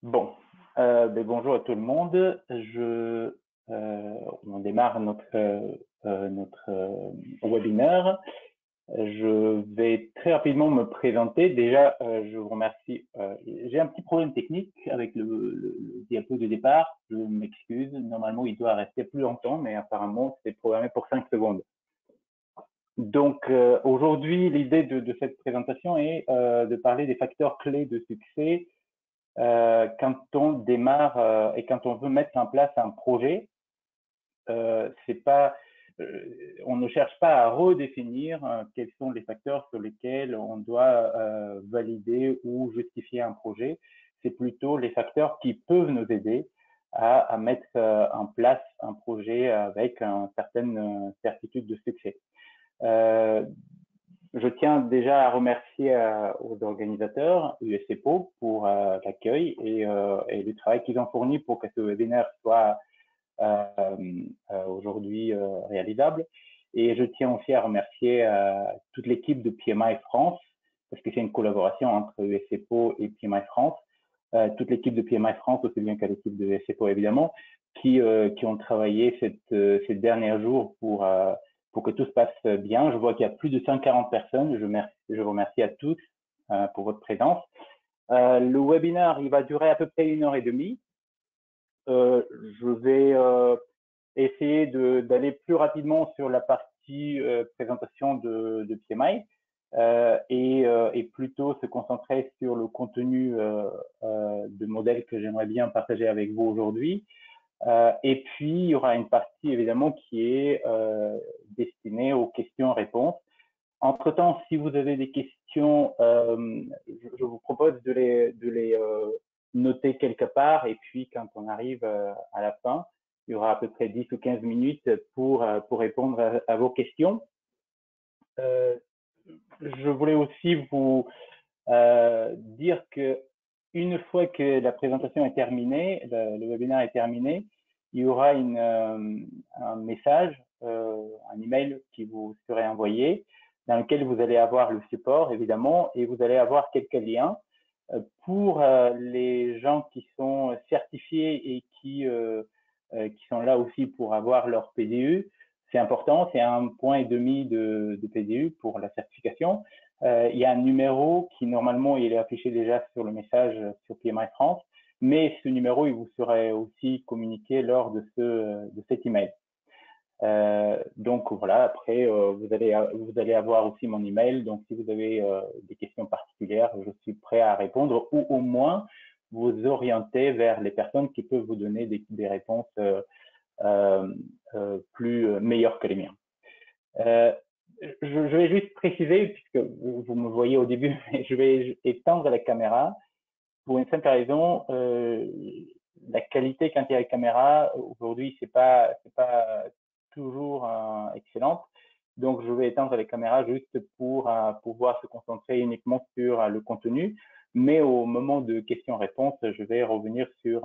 Bon, bonjour à tout le monde. On démarre notre webinaire. Je vais très rapidement me présenter. Déjà, je vous remercie. J'ai un petit problème technique avec le diapo de départ. Je m'excuse. Normalement, il doit rester plus longtemps, mais apparemment, c'est programmé pour 5 secondes. Donc, aujourd'hui, l'idée de cette présentation est de parler des facteurs clés de succès quand on démarre et quand on veut mettre en place un projet. C'est pas, on ne cherche pas à redéfinir quels sont les facteurs sur lesquels on doit valider ou justifier un projet. C'est plutôt les facteurs qui peuvent nous aider à mettre en place un projet avec une certaine certitude de succès. Je tiens déjà à remercier aux organisateurs, USCPO, pour l'accueil et le travail qu'ils ont fourni pour que ce webinaire soit aujourd'hui réalisable. Et je tiens aussi à remercier toute l'équipe de PMI France, parce que c'est une collaboration entre USCPO et PMI France. Toute l'équipe de PMI France, aussi bien qu'à l'équipe de USCPO évidemment, qui ont travaillé ces derniers jours pour que tout se passe bien. Je vois qu'il y a plus de 140 personnes. Je remercie à tous pour votre présence. Le webinaire, il va durer à peu près 1 heure et demie. Je vais essayer d'aller plus rapidement sur la partie présentation de PMI et plutôt se concentrer sur le contenu de modèle que j'aimerais bien partager avec vous aujourd'hui. Et puis, il y aura une partie évidemment qui est destinée aux questions-réponses. Entre-temps, si vous avez des questions, je vous propose de les noter quelque part. Et puis, quand on arrive à la fin, il y aura à peu près 10 ou 15 minutes pour répondre à vos questions. Je voulais aussi vous dire que une fois que la présentation est terminée, le webinaire est terminé, il y aura un message, un email qui vous serait envoyé, dans lequel vous allez avoir le support, évidemment, et vous allez avoir quelques liens pour les gens qui sont certifiés et qui sont là aussi pour avoir leur PDU. C'est important, c'est 1,5 point de PDU pour la certification. Il y a un numéro qui, normalement, il est affiché déjà sur le message sur PMI France, mais ce numéro, il vous serait aussi communiqué lors de cet email. Donc voilà, après, vous allez avoir aussi mon email. Donc si vous avez des questions particulières, je suis prêt à répondre ou au moins vous orienter vers les personnes qui peuvent vous donner des réponses meilleures que les miennes. Je vais juste préciser, puisque vous me voyez au début, je vais éteindre la caméra pour une simple raison. La qualité quand il y a la caméra, aujourd'hui, c'est pas toujours excellente. Donc, je vais éteindre la caméra juste pour pouvoir se concentrer uniquement sur le contenu. Mais au moment de questions-réponses, je vais revenir sur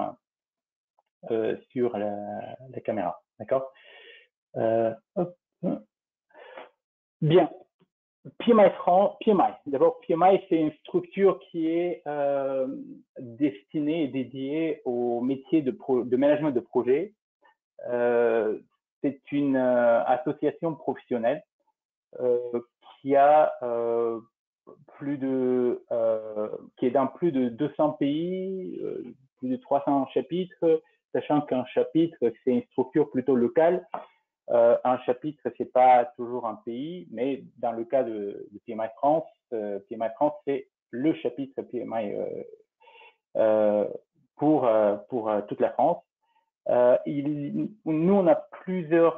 la caméra. D'accord? Hop. Bien. PMI. D'abord, PMI, c'est une structure qui est destinée et dédiée au métier de management de projet. C'est une association professionnelle qui a qui est dans plus de 200 pays, plus de 300 chapitres, sachant qu'un chapitre, c'est une structure plutôt locale. Un chapitre, c'est pas toujours un pays, mais dans le cas de PMI France, c'est le chapitre PMI pour toute la France. Nous, on a plusieurs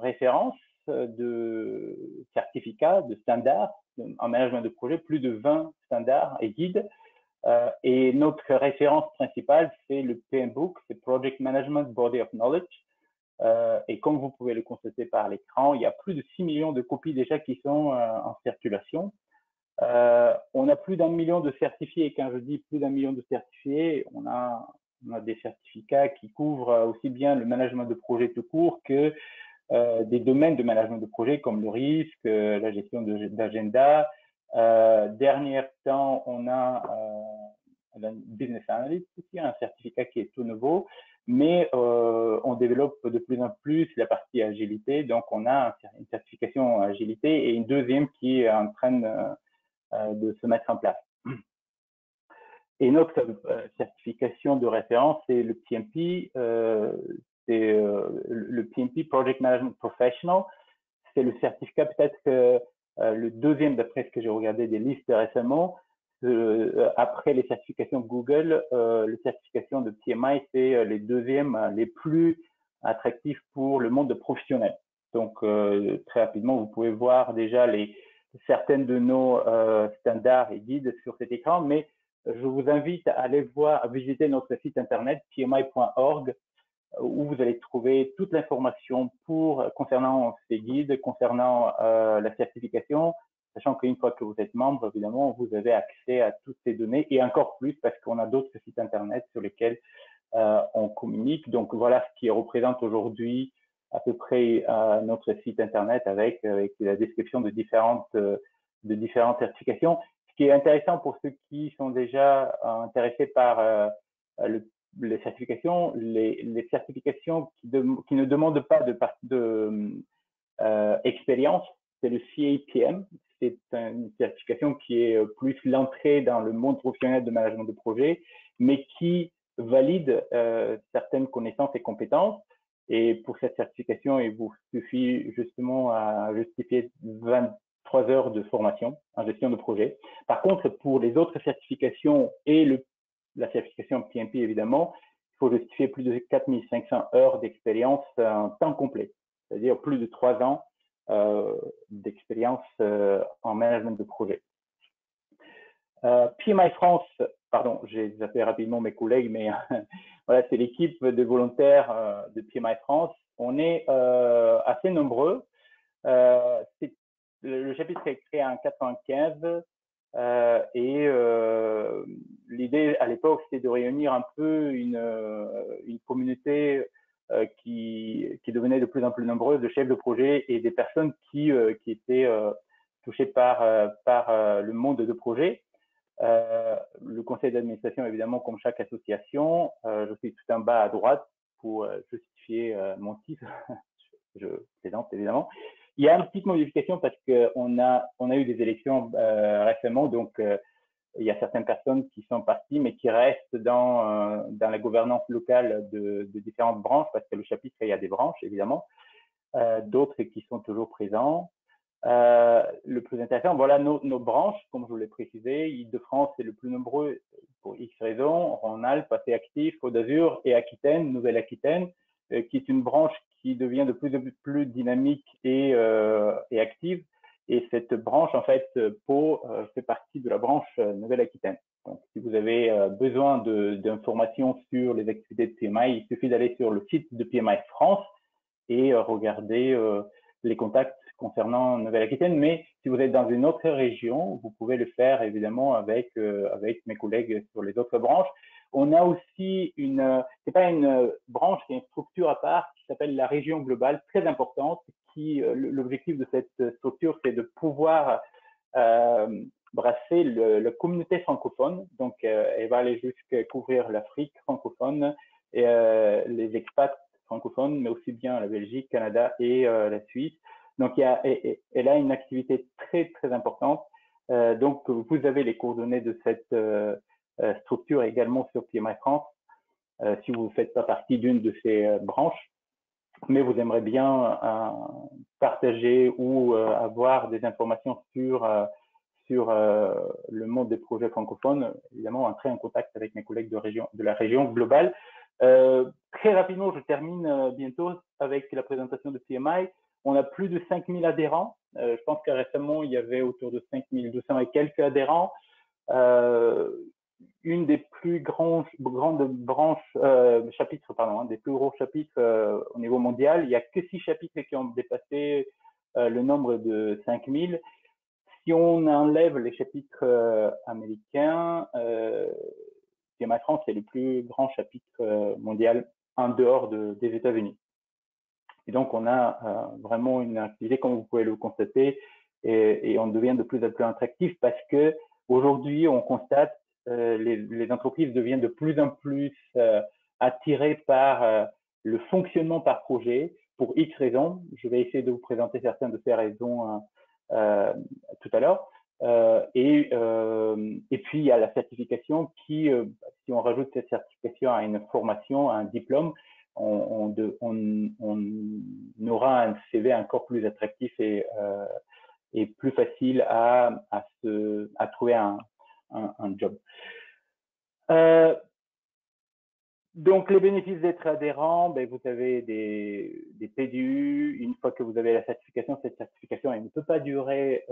références de certificats, de standards en management de projet, plus de 20 standards et guides. Et notre référence principale, c'est le PMBOK, c'est Project Management Body of Knowledge. Et comme vous pouvez le constater par l'écran, il y a plus de 6 millions de copies déjà qui sont en circulation. On a plus d'1 million de certifiés. Et quand je dis plus d'1 million de certifiés, on a des certificats qui couvrent aussi bien le management de projet tout court que des domaines de management de projet comme le risque, la gestion d'agenda. Dernier temps, on a business analyst aussi, un certificat qui est tout nouveau, mais on développe de plus en plus la partie agilité. Donc, on a une certification agilité et une deuxième qui est en train de se mettre en place. Et notre certification de référence, c'est le PMP, c'est le PMP Project Management Professional. C'est le certificat peut-être le deuxième d'après ce que j'ai regardé des listes récemment. Après les certifications Google, les certifications de PMI, c'est les deuxièmes les plus attractifs pour le monde professionnel. Donc, très rapidement, vous pouvez voir déjà certaines de nos standards et guides sur cet écran, mais je vous invite à aller voir, à visiter notre site internet pmi.org où vous allez trouver toute l'information concernant ces guides, concernant la certification, sachant qu'une fois que vous êtes membre, évidemment, vous avez accès à toutes ces données et encore plus parce qu'on a d'autres sites internet sur lesquels on communique. Donc voilà ce qui représente aujourd'hui à peu près notre site internet avec la description de différentes certifications. Ce qui est intéressant pour ceux qui sont déjà intéressés par les certifications, les certifications qui ne demandent pas expérience, c'est le CAPM. C'est une certification qui est plus l'entrée dans le monde professionnel de management de projet, mais qui valide certaines connaissances et compétences. Et pour cette certification, il vous suffit justement à justifier 23 heures de formation en gestion de projet. Par contre, pour les autres certifications et la certification PMP, évidemment, il faut justifier plus de 4500 heures d'expérience en temps complet, c'est-à-dire plus de 3 ans d'expérience en management de projet. PMI France, pardon, j'ai zappé rapidement mes collègues, mais voilà, c'est l'équipe de volontaires de PMI France. On est assez nombreux. Le chapitre est créé en 1995 et l'idée à l'époque, c'était de réunir un peu une communauté qui devenait de plus en plus nombreuse de chefs de projet et des personnes qui étaient touchées par le monde de projet. Le conseil d'administration, évidemment, comme chaque association, je suis tout en bas à droite pour justifier mon titre. Je plaisante, évidemment. Il y a une petite modification parce qu'on a eu des élections récemment, donc il y a certaines personnes qui sont parties, mais qui restent dans la gouvernance locale de différentes branches, parce que le chapitre, il y a des branches, évidemment, d'autres qui sont toujours présents. Le plus intéressant, voilà nos branches, comme je vous l'ai précisé. Île-de-France, c'est le plus nombreux pour X raisons. Rhône-Alpes, assez actif, Côte d'Azur et Aquitaine, Nouvelle-Aquitaine, qui est une branche qui devient de plus en plus dynamique et active. Et cette branche, en fait, Pau fait partie de la branche Nouvelle-Aquitaine. Donc, si vous avez besoin d'informations sur les activités de PMI, il suffit d'aller sur le site de PMI France et regarder les contacts concernant Nouvelle-Aquitaine. Mais si vous êtes dans une autre région, vous pouvez le faire évidemment avec mes collègues sur les autres branches. On a aussi c'est pas une branche, c'est une structure à part qui s'appelle la région globale, très importante. L'objectif de cette structure, c'est de pouvoir brasser la communauté francophone. Donc, elle va aller jusqu'à couvrir l'Afrique francophone et les expats francophones, mais aussi bien la Belgique, Canada et la Suisse. Donc, elle a une activité très, très importante. Donc, vous avez les coordonnées de cette structure également sur PMI France, si vous ne faites pas partie d'une de ces branches, mais vous aimeriez bien partager ou avoir des informations sur le monde des projets francophones, évidemment, entrer en contact avec mes collègues de la région globale. Très rapidement, je termine bientôt avec la présentation de PMI. On a plus de 5000 adhérents. Je pense que récemment, il y avait autour de 5200 et quelques adhérents. Une des plus grandes branches, chapitres, pardon, des plus gros chapitres au niveau mondial. Il n'y a que 6 chapitres qui ont dépassé le nombre de 5000. Si on enlève les chapitres américains, PMI France est le plus grand chapitre mondial en dehors des États-Unis. Et donc, on a vraiment une activité, comme vous pouvez le constater, et on devient de plus en plus attractif parce que aujourd'hui, on constate les entreprises deviennent de plus en plus attirées par le fonctionnement par projet pour X raisons. Je vais essayer de vous présenter certaines de ces raisons tout à l'heure. Et puis, il y a la certification qui, si on rajoute cette certification à une formation, à un diplôme, on aura un CV encore plus attractif et plus facile à trouver un job. Donc, les bénéfices d'être adhérent, ben, vous avez des PDU. Une fois que vous avez la certification, cette certification, elle ne peut pas durer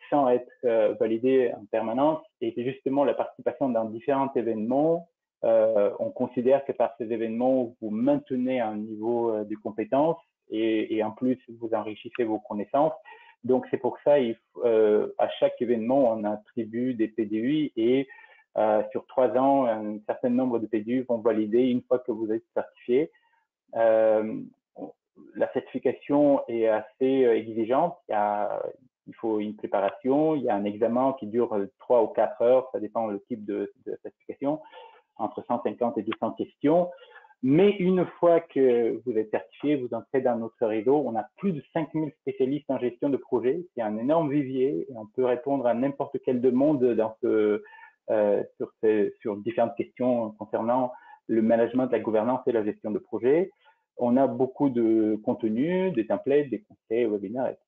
sans être validée en permanence. Et c'est justement la participation dans différents événements. On considère que par ces événements, vous maintenez un niveau de compétence et en plus, vous enrichissez vos connaissances. Donc, c'est pour ça, à chaque événement, on attribue des PDU et sur 3 ans, un certain nombre de PDU vont valider une fois que vous êtes certifié. La certification est assez exigeante. Il faut une préparation. Il y a un examen qui dure 3 ou 4 heures. Ça dépend du type de certification, entre 150 et 200 questions. Mais une fois que vous êtes certifié, vous entrez dans notre réseau. On a plus de 5000 spécialistes en gestion de projet. C'est un énorme vivier et on peut répondre à n'importe quelle demande dans sur différentes questions concernant le management, la gouvernance et la gestion de projet. On a beaucoup de contenu, des templates, des conseils, webinaires, etc.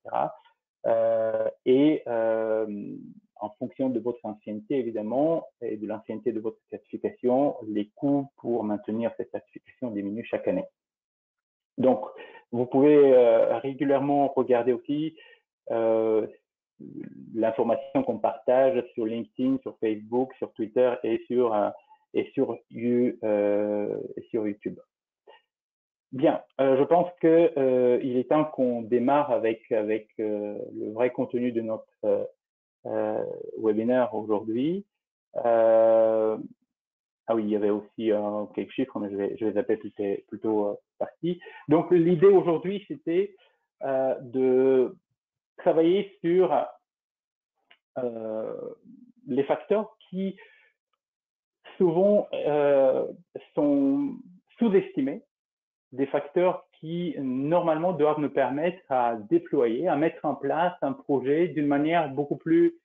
En fonction de votre ancienneté, évidemment, et de l'ancienneté de votre certification, les coûts pour maintenir cette certification diminuent chaque année. Donc, vous pouvez régulièrement regarder aussi l'information qu'on partage sur LinkedIn, sur Facebook, sur Twitter et sur YouTube. Bien, je pense que il est temps qu'on démarre avec le vrai contenu de notre webinaire aujourd'hui. Ah oui, il y avait aussi quelques chiffres, mais je vais zapper plutôt partie. Donc, l'idée aujourd'hui, c'était de travailler sur les facteurs qui souvent sont sous-estimés, des facteurs qui normalement doivent nous permettre à déployer, à mettre en place un projet d'une manière beaucoup plus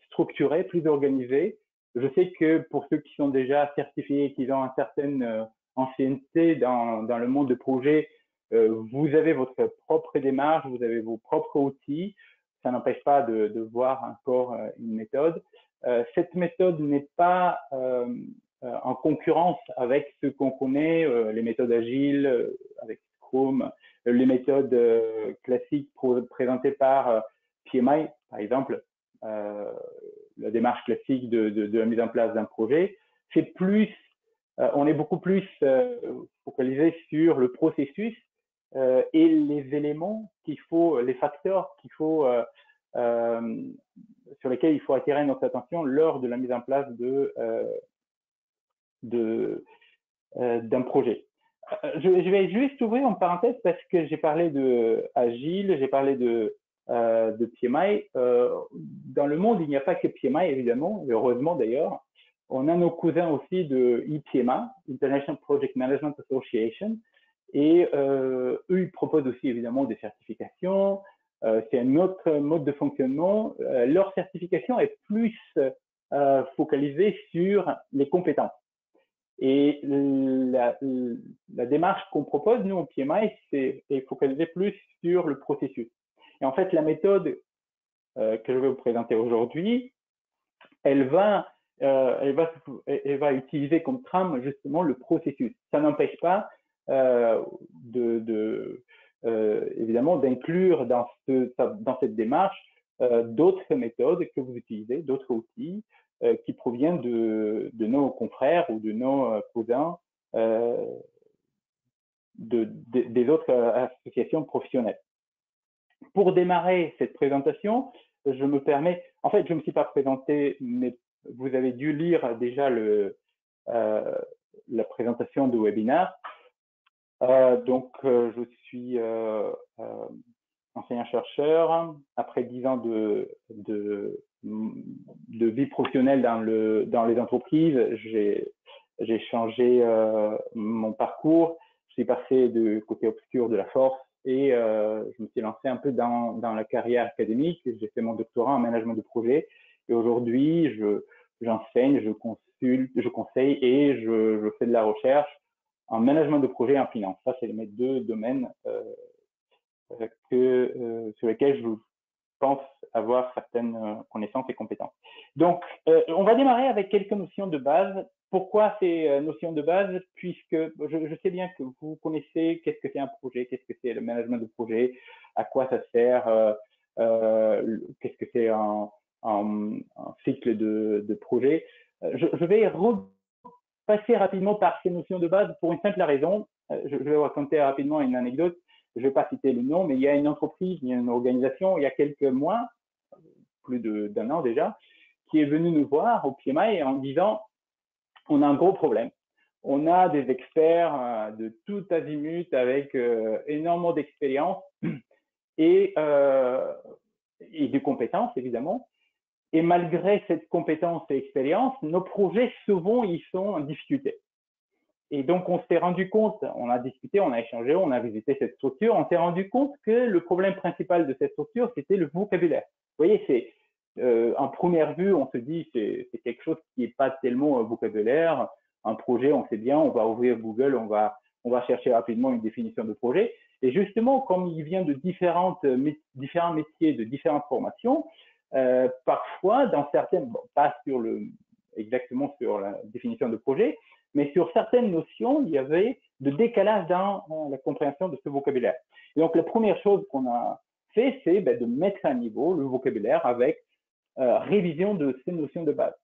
structurée, plus organisée. Je sais que pour ceux qui sont déjà certifiés, qui ont une certaine ancienneté dans le monde de projet, vous avez votre propre démarche, vous avez vos propres outils. Ça n'empêche pas de voir encore une méthode. Cette méthode n'est pas en concurrence avec ce qu'on connaît, les méthodes agiles, avec Scrum, les méthodes classiques présentées par PMI, par exemple, la démarche classique de la mise en place d'un projet. C'est plus, on est beaucoup plus focalisé sur le processus et les éléments qu'il faut, les facteurs qu'il faut, sur lesquels il faut attirer notre attention lors de la mise en place d'un projet. Je vais juste ouvrir une parenthèse parce que j'ai parlé de Agile, j'ai parlé de PMI. Dans le monde, il n'y a pas que PMI, évidemment, et heureusement d'ailleurs. On a nos cousins aussi de IPMA, International Project Management Association, et eux, ils proposent aussi évidemment des certifications. C'est un autre mode de fonctionnement. Leur certification est plus focalisée sur les compétences. Et la démarche qu'on propose, nous, au PMI, est focalisée plus sur le processus. Et en fait, la méthode que je vais vous présenter aujourd'hui, elle va utiliser comme trame justement le processus. Ça n'empêche pas évidemment d'inclure dans cette démarche d'autres méthodes que vous utilisez, d'autres outils qui proviennent de nos confrères ou de nos cousins des autres associations professionnelles. Pour démarrer cette présentation, je me permets, en fait, je ne me suis pas présenté, mais vous avez dû lire déjà la présentation du webinaire. Donc, je suis enseignant-chercheur. Après 10 ans de vie professionnelle dans les entreprises. J'ai changé mon parcours. Je suis passé du côté obscur de la force et je me suis lancé un peu dans la carrière académique. J'ai fait mon doctorat en management de projet et aujourd'hui, j'enseigne, je consulte, je conseille et je fais de la recherche en management de projet et en finance. Ça, c'est mes deux domaines sur lesquels je pense avoir certaines connaissances et compétences. Donc, on va démarrer avec quelques notions de base. Pourquoi ces notions de base? Puisque je sais bien que vous connaissez qu'est-ce que c'est un projet, qu'est-ce que c'est le management de projet, à quoi ça sert, qu'est-ce que c'est un cycle de projet. Je vais repasser rapidement par ces notions de base pour une simple raison. Je vais vous raconter rapidement une anecdote. Je ne vais pas citer le nom, mais il y a une entreprise, il y a une organisation, il y a quelques mois, plus d'un an déjà, qui est venue nous voir au PMI en disant on a un gros problème. On a des experts de tout azimut avec énormément d'expérience et de compétences, évidemment. Et malgré cette compétence et expérience, nos projets, souvent, ils sont en difficulté. Et donc, on s'est rendu compte, on a discuté, on a échangé, on a visité cette structure, on s'est rendu compte que le problème principal de cette structure, c'était le vocabulaire. Vous voyez, c'est en première vue, on se dit c'est quelque chose qui n'est pas tellement un vocabulaire. Un projet, on sait bien, on va ouvrir Google, on va chercher rapidement une définition de projet. Et justement, comme il vient de différents métiers, de différentes formations, parfois, dans certaines, bon, pas exactement sur la définition de projet, mais sur certaines notions, il y avait de décalage dans la compréhension de ce vocabulaire. Et donc, la première chose qu'on a fait, c'est de mettre à niveau le vocabulaire avec révision de ces notions de base,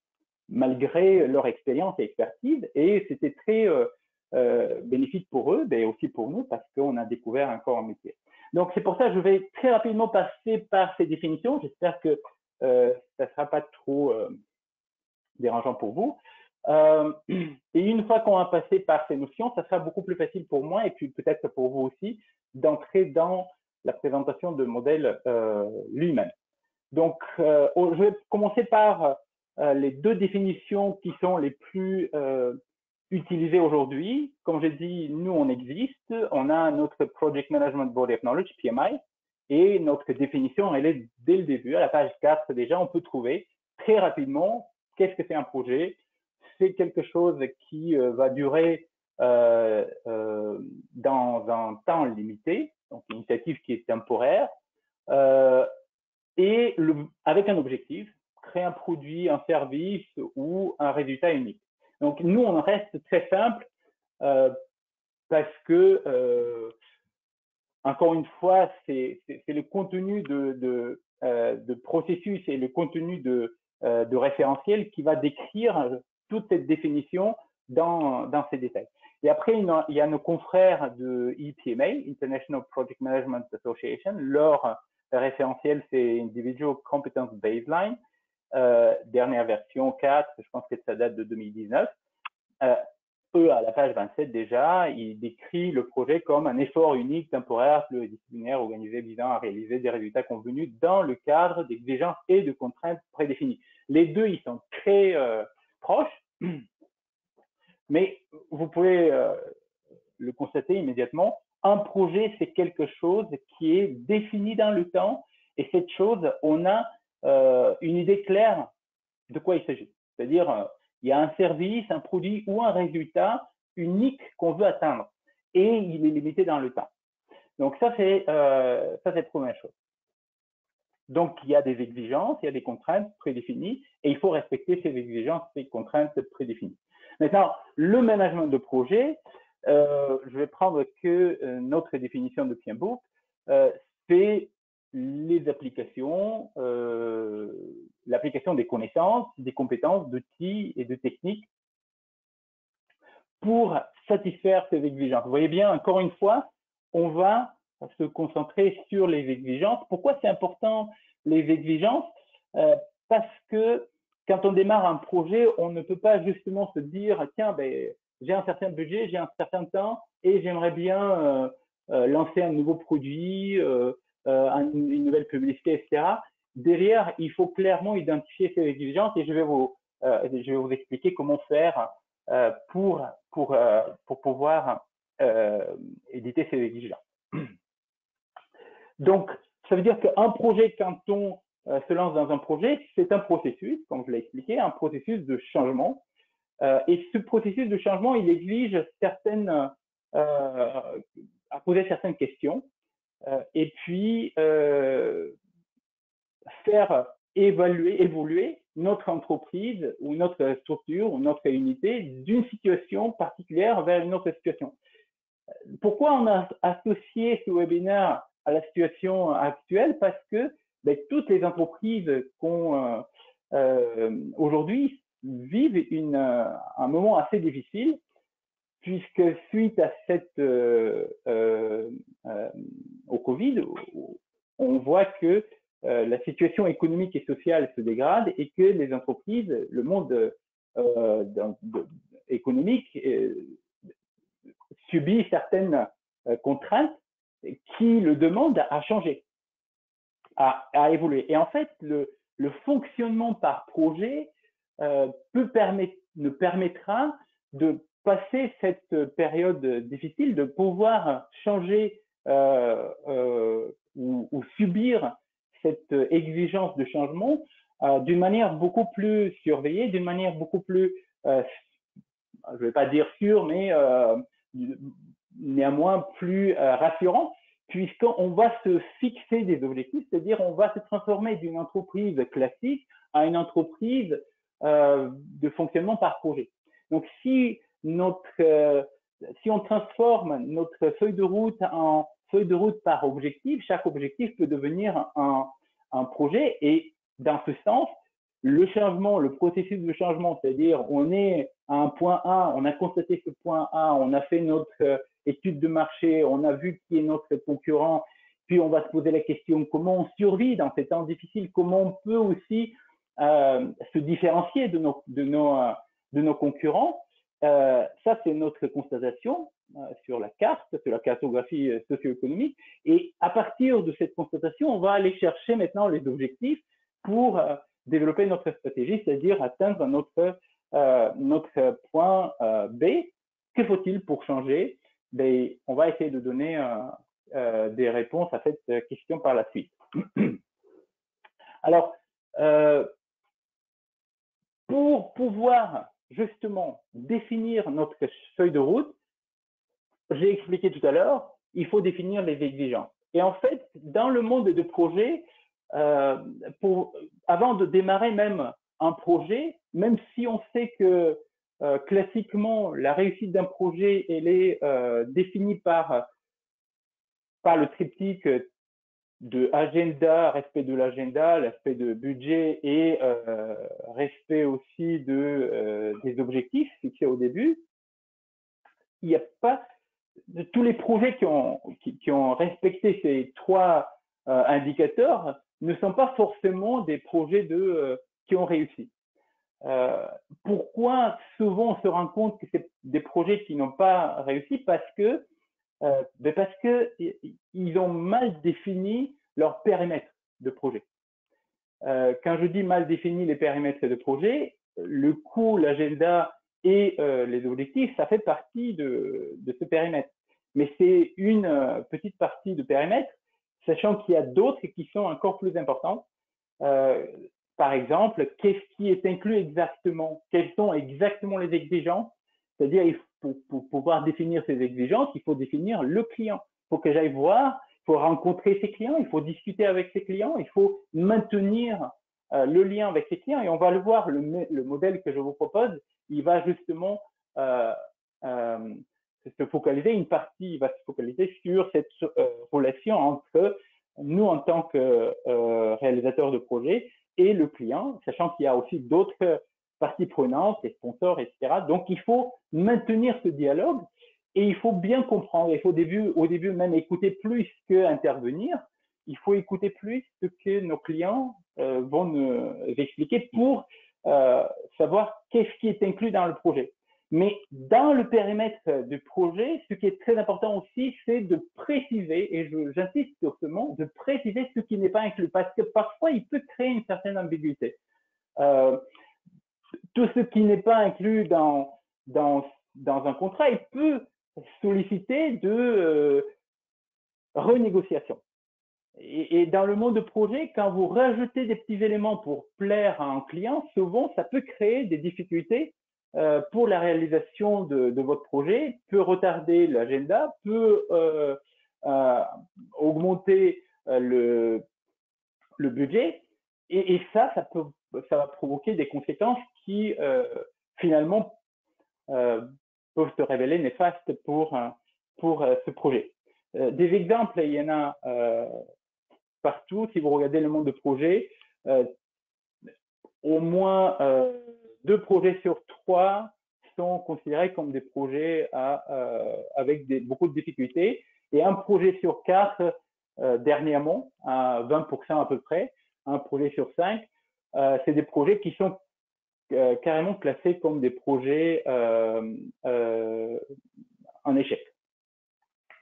malgré leur expérience et expertise. Et c'était très bénéfique pour eux, mais aussi pour nous, parce qu'on a découvert encore un métier. Donc, c'est pour ça que je vais très rapidement passer par ces définitions. J'espère que ça ne sera pas trop dérangeant pour vous. Et une fois qu'on a passé par ces notions, ça sera beaucoup plus facile pour moi et puis peut-être pour vous aussi d'entrer dans la présentation de modèle lui-même. Donc, je vais commencer par les deux définitions qui sont les plus utilisées aujourd'hui. Comme j'ai dit, nous, on existe. On a notre Project Management Body of Knowledge, PMI, et notre définition, elle est dès le début, à la page 4 déjà, on peut trouver très rapidement qu'est-ce que c'est un projet. C'est quelque chose qui va durer dans un temps limité, donc une initiative qui est temporaire, et avec un objectif, créer un produit, un service ou un résultat unique. Donc, nous, on reste très simple parce que, encore une fois, c'est le contenu de processus et le contenu de référentiel qui va décrire toute cette définition dans ces détails. Et après, il y a nos confrères de EPMA, International Project Management Association. Leur référentiel, c'est Individual Competence Baseline, dernière version 4, je pense que ça date de 2019. Eux, à la page 27 déjà, ils décrivent le projet comme un effort unique, temporaire, pluridisciplinaire, organisé visant à réaliser des résultats convenus dans le cadre d'exigences et de contraintes prédéfinies. Les deux, ils sont très proches, mais vous pouvez le constater immédiatement. Un projet, c'est quelque chose qui est défini dans le temps et cette chose, on a une idée claire de quoi il s'agit. C'est-à-dire, il y a un service, un produit ou un résultat unique qu'on veut atteindre et il est limité dans le temps. Donc, ça, c'est la première chose. Donc, il y a des exigences, il y a des contraintes prédéfinies et il faut respecter ces exigences, ces contraintes prédéfinies. Maintenant, le management de projet, je vais prendre que notre définition de PMBOK, c'est les applications, l'application des connaissances, des compétences, d'outils et de techniques pour satisfaire ces exigences. Vous voyez bien, encore une fois, on va se concentrer sur les exigences. Pourquoi c'est important les exigences? Parce que quand on démarre un projet, on ne peut pas justement se dire tiens, j'ai un certain budget, j'ai un certain temps et j'aimerais bien lancer un nouveau produit, une nouvelle publicité, etc. derrière, il faut clairement identifier ces exigences et je vais vous expliquer comment faire pour pouvoir éditer ces exigences. Donc, ça veut dire qu'un projet, quand on se lance dans un projet, c'est un processus, comme je l'ai expliqué, un processus de changement. Et ce processus de changement, il exige à poser certaines questions et puis faire évoluer notre entreprise ou notre structure ou notre unité d'une situation particulière vers une autre situation. Pourquoi on a associé ce webinaire à la situation actuelle? Parce que toutes les entreprises aujourd'hui vivent un moment assez difficile, puisque suite à au Covid, on voit que la situation économique et sociale se dégrade et que les entreprises, le monde économique subit certaines contraintes qui le demandent à changer, à évoluer. Et en fait, le fonctionnement par projet nous permettra de passer cette période difficile, de pouvoir changer ou subir cette exigence de changement d'une manière beaucoup plus surveillée, d'une manière beaucoup plus, je ne vais pas dire sûre, mais néanmoins plus rassurante, puisqu'on va se fixer des objectifs, c'est-à-dire on va se transformer d'une entreprise classique à une entreprise de fonctionnement par projet. Donc, si on transforme notre feuille de route en feuille de route par objectif, chaque objectif peut devenir un projet et dans ce sens, le changement, le processus de changement, c'est-à-dire on est à un point A, on a constaté ce point A, on a fait notre étude de marché, on a vu qui est notre concurrent, puis on va se poser la question comment on survit dans ces temps difficiles, comment on peut aussi se différencier de nos concurrents. Ça, c'est notre constatation sur la carte, sur la cartographie socio-économique. Et à partir de cette constatation, on va aller chercher maintenant les objectifs pour développer notre stratégie, c'est-à-dire atteindre notre point B. Que faut-il pour changer? On va essayer de donner des réponses à cette question par la suite. Alors, pour pouvoir justement définir notre feuille de route, j'ai expliqué tout à l'heure, il faut définir les exigences. Et en fait, dans le monde de projet, avant de démarrer même un projet, même si on sait que classiquement, la réussite d'un projet, elle est définie par le triptyque de agenda, respect de l'agenda, l'aspect de budget et respect aussi des objectifs fixés au début. Il n'y a pas de tous les projets qui ont respecté ces trois indicateurs ne sont pas forcément des projets qui ont réussi. Pourquoi souvent on se rend compte que c'est des projets qui n'ont pas réussi? Parce que ils ont mal défini leur périmètre de projet. Quand je dis mal défini les périmètres de projet, le coût, l'agenda et les objectifs, ça fait partie de ce périmètre. Mais c'est une petite partie de périmètre, sachant qu'il y a d'autres qui sont encore plus importantes. Par exemple, qu'est-ce qui est inclus exactement? Quelles sont exactement les exigences? C'est-à-dire, pour pouvoir définir ces exigences, il faut définir le client. Il faut que j'aille voir, il faut rencontrer ses clients, il faut discuter avec ses clients, il faut maintenir le lien avec ses clients. Et on va le voir, le modèle que je vous propose, il va justement se focaliser, une partie va se focaliser sur cette relation entre nous en tant que réalisateurs de projet et le client, sachant qu'il y a aussi d'autres parties prenantes, les sponsors, etc. Donc, il faut maintenir ce dialogue et il faut bien comprendre. Il faut au début même écouter plus qu'intervenir. Il faut écouter plus ce que nos clients vont nous expliquer pour savoir qu'est-ce qui est inclus dans le projet. Mais dans le périmètre du projet, ce qui est très important aussi, c'est de préciser, et j'insiste sur ce mot, de préciser ce qui n'est pas inclus, parce que parfois, il peut créer une certaine ambiguïté. Tout ce qui n'est pas inclus dans un contrat, il peut solliciter de renégociation. Et dans le monde de projet, quand vous rajoutez des petits éléments pour plaire à un client, souvent, ça peut créer des difficultés pour la réalisation de votre projet, peut retarder l'agenda, peut augmenter le budget. Et ça va provoquer des conséquences qui, finalement, peuvent se révéler néfastes pour ce projet. Des exemples, il y en a partout. Si vous regardez le monde de projet, au moins 2 projets sur 3 sont considérés comme des projets avec beaucoup de difficultés, et un projet sur 4 dernièrement, à 20% à peu près, un projet sur 5, c'est des projets qui sont carrément classés comme des projets en échec.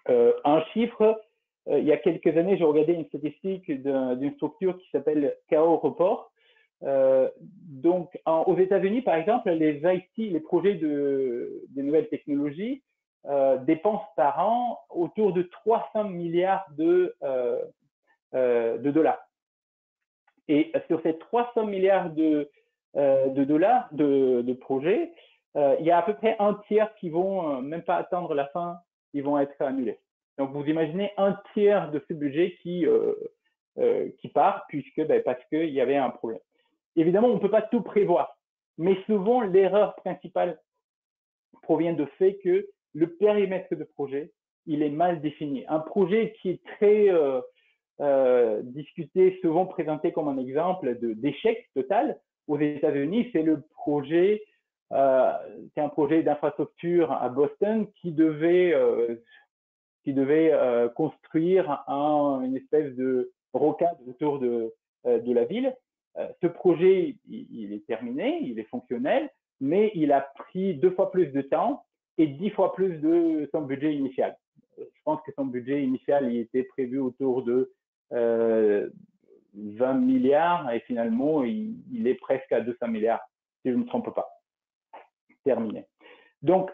Un chiffre, il y a quelques années, j'ai regardé une statistique d'une structure qui s'appelle KO Report. Donc, aux États-Unis, par exemple, les IT, les projets des nouvelles technologies, dépensent par an autour de 300 milliards de dollars. Et sur ces 300 milliards de dollars de projets, il y a à peu près un tiers qui vont même pas attendre la fin, ils vont être annulés. Donc, vous imaginez un tiers de ce budget qui part, parce qu'il y avait un problème. Évidemment, on ne peut pas tout prévoir, mais souvent, l'erreur principale provient du fait que le périmètre de projet, il est mal défini. Un projet qui est très discuté, souvent présenté comme un exemple d'échec total aux États-Unis, c'est le projet, c'est un projet d'infrastructure à Boston qui devait construire une espèce de rocade autour de la ville. Ce projet, il est terminé, il est fonctionnel, mais il a pris 2 fois plus de temps et 10 fois plus de son budget initial. Je pense que son budget initial, il était prévu autour de 20 milliards et finalement, il est presque à 200 milliards, si je ne me trompe pas. Terminé. Donc,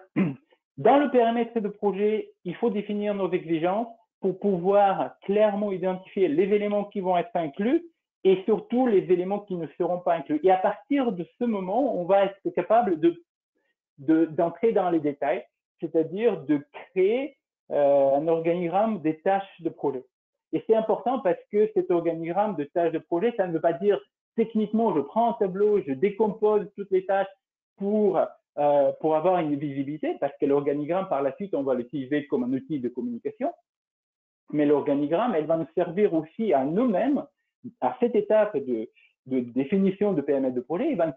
dans le périmètre de projet, il faut définir nos exigences pour pouvoir clairement identifier les éléments qui vont être inclus et surtout les éléments qui ne seront pas inclus. Et à partir de ce moment, on va être capable d'entrer dans les détails, c'est-à-dire de créer un organigramme des tâches de projet. Et c'est important parce que cet organigramme de tâches de projet, ça ne veut pas dire techniquement, je prends un tableau, je décompose toutes les tâches pour avoir une visibilité, parce que l'organigramme, par la suite, on va l'utiliser comme un outil de communication. Mais l'organigramme, elle va nous servir aussi à nous-mêmes, à cette étape de définition de périmètre de projet, il va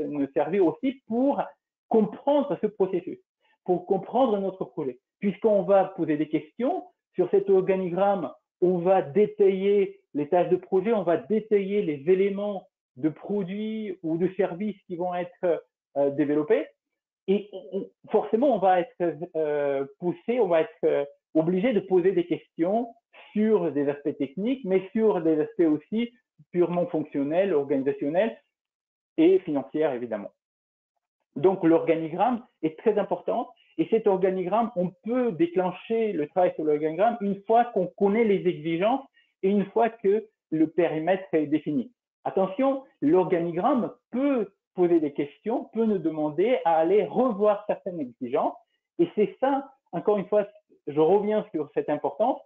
nous servir aussi pour comprendre ce processus, pour comprendre notre projet. Puisqu'on va poser des questions sur cet organigramme, on va détailler les tâches de projet, on va détailler les éléments de produits ou de services qui vont être développés. Et forcément, on va être poussé, on va être obligé de poser des questions sur des aspects techniques, mais sur des aspects aussi purement fonctionnels, organisationnels et financiers, évidemment. Donc, l'organigramme est très important. Et cet organigramme, on peut déclencher le travail sur l'organigramme une fois qu'on connaît les exigences et une fois que le périmètre est défini. Attention, l'organigramme peut poser des questions, peut nous demander à aller revoir certaines exigences. Et c'est ça, encore une fois, je reviens sur cette importance,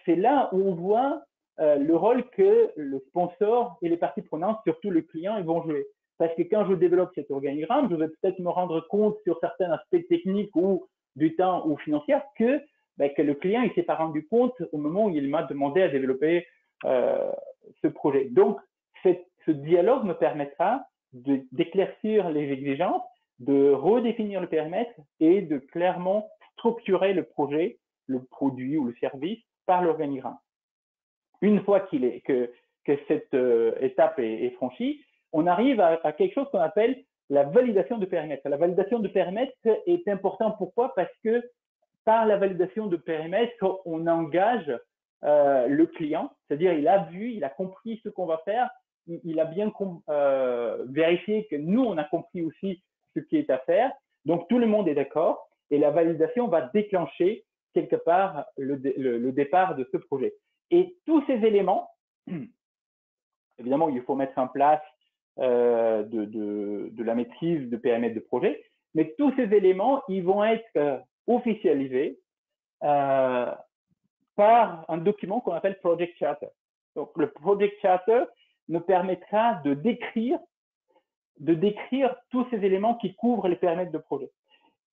c'est là où on voit le rôle que le sponsor et les parties prenantes, surtout le client, ils vont jouer. Parce que quand je développe cet organigramme, je vais peut-être me rendre compte sur certains aspects techniques ou du temps ou financiers que le client ne s'est pas rendu compte au moment où il m'a demandé à développer ce projet. Donc, ce dialogue me permettra d'éclaircir les exigences, de redéfinir le périmètre et de clairement structurer le projet, le produit ou le service par l'organigramme. Une fois que cette étape est franchie, on arrive à quelque chose qu'on appelle la validation de périmètre. La validation de périmètre est importante. Pourquoi? Parce que par la validation de périmètre, on engage le client, c'est-à-dire il a vu, il a compris ce qu'on va faire, il a bien vérifié que nous, on a compris aussi ce qui est à faire. Donc, tout le monde est d'accord et la validation va déclencher quelque part le départ de ce projet. Et tous ces éléments, évidemment, il faut mettre en place de la maîtrise de périmètre de projet, mais tous ces éléments, ils vont être officialisés par un document qu'on appelle Project Charter. Donc, le Project Charter nous permettra de décrire tous ces éléments qui couvrent les périmètres de projet.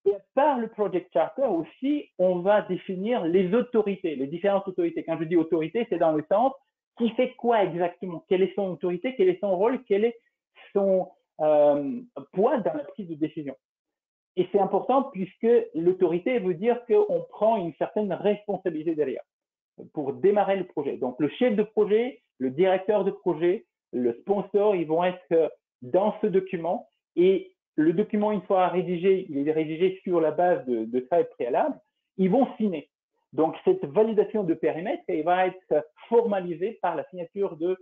Et par le Project Charter aussi, on va définir les autorités, les différentes autorités. Quand je dis autorité, c'est dans le sens qui fait quoi exactement, quelle est son autorité, quel est son rôle, quel est son poids dans la prise de décision. Et c'est important puisque l'autorité veut dire qu'on prend une certaine responsabilité derrière pour démarrer le projet. Donc, le chef de projet, le directeur de projet, le sponsor, ils vont être dans ce document. Et le document, une fois rédigé, il est rédigé sur la base de travail préalable, ils vont signer. Donc, cette validation de périmètre, elle va être formalisée par la signature de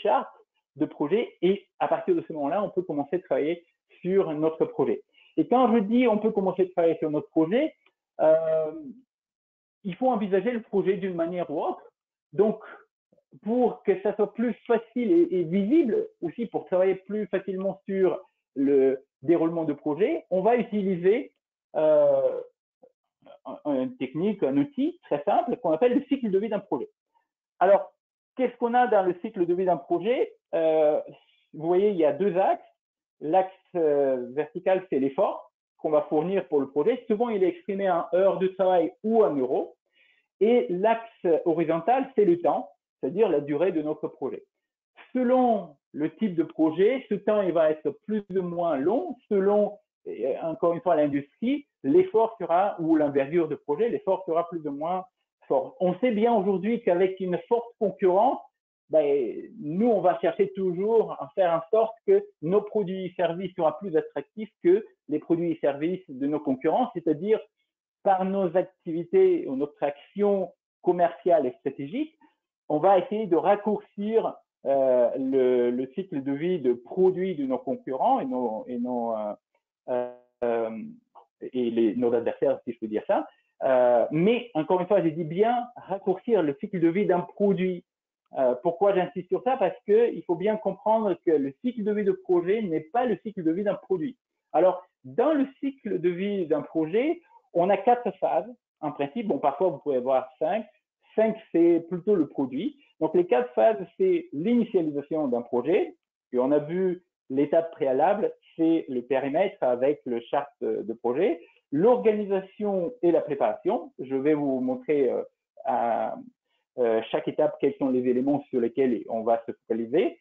charte de projet. Et à partir de ce moment-là, on peut commencer à travailler sur notre projet. Et quand je dis on peut commencer à travailler sur notre projet, il faut envisager le projet d'une manière ou autre. Donc, pour que ça soit plus facile et visible, aussi pour travailler plus facilement sur le déroulement de projet, on va utiliser une technique, un outil très simple qu'on appelle le cycle de vie d'un projet. Alors, qu'est-ce qu'on a dans le cycle de vie d'un projet? Vous voyez, il y a deux axes. L'axe vertical, c'est l'effort qu'on va fournir pour le projet. Souvent, il est exprimé en heures de travail ou en euros. Et l'axe horizontal, c'est le temps, c'est-à-dire la durée de notre projet. Selon le type de projet, ce temps il va être plus ou moins long. Selon, encore une fois, l'industrie, l'effort sera, ou l'envergure de projet, l'effort sera plus ou moins fort. On sait bien aujourd'hui qu'avec une forte concurrence, nous, on va chercher toujours à faire en sorte que nos produits et services soient plus attractifs que les produits et services de nos concurrents, c'est-à-dire par nos activités ou notre action commerciale et stratégique, on va essayer de raccourcir le cycle de vie de produits de nos concurrents et nos adversaires, si je peux dire ça. Mais encore une fois, j'ai dit bien raccourcir le cycle de vie d'un produit. Pourquoi j'insiste sur ça? Parce qu'il faut bien comprendre que le cycle de vie de projet n'est pas le cycle de vie d'un produit. Alors, dans le cycle de vie d'un projet, on a 4 phases, en principe. Bon, parfois, vous pouvez avoir 5. 5, c'est plutôt le produit. Donc, les 4 phases, c'est l'initialisation d'un projet. Et on a vu l'étape préalable, c'est le périmètre avec le charte de projet. L'organisation et la préparation. Je vais vous montrer à chaque étape quels sont les éléments sur lesquels on va se focaliser.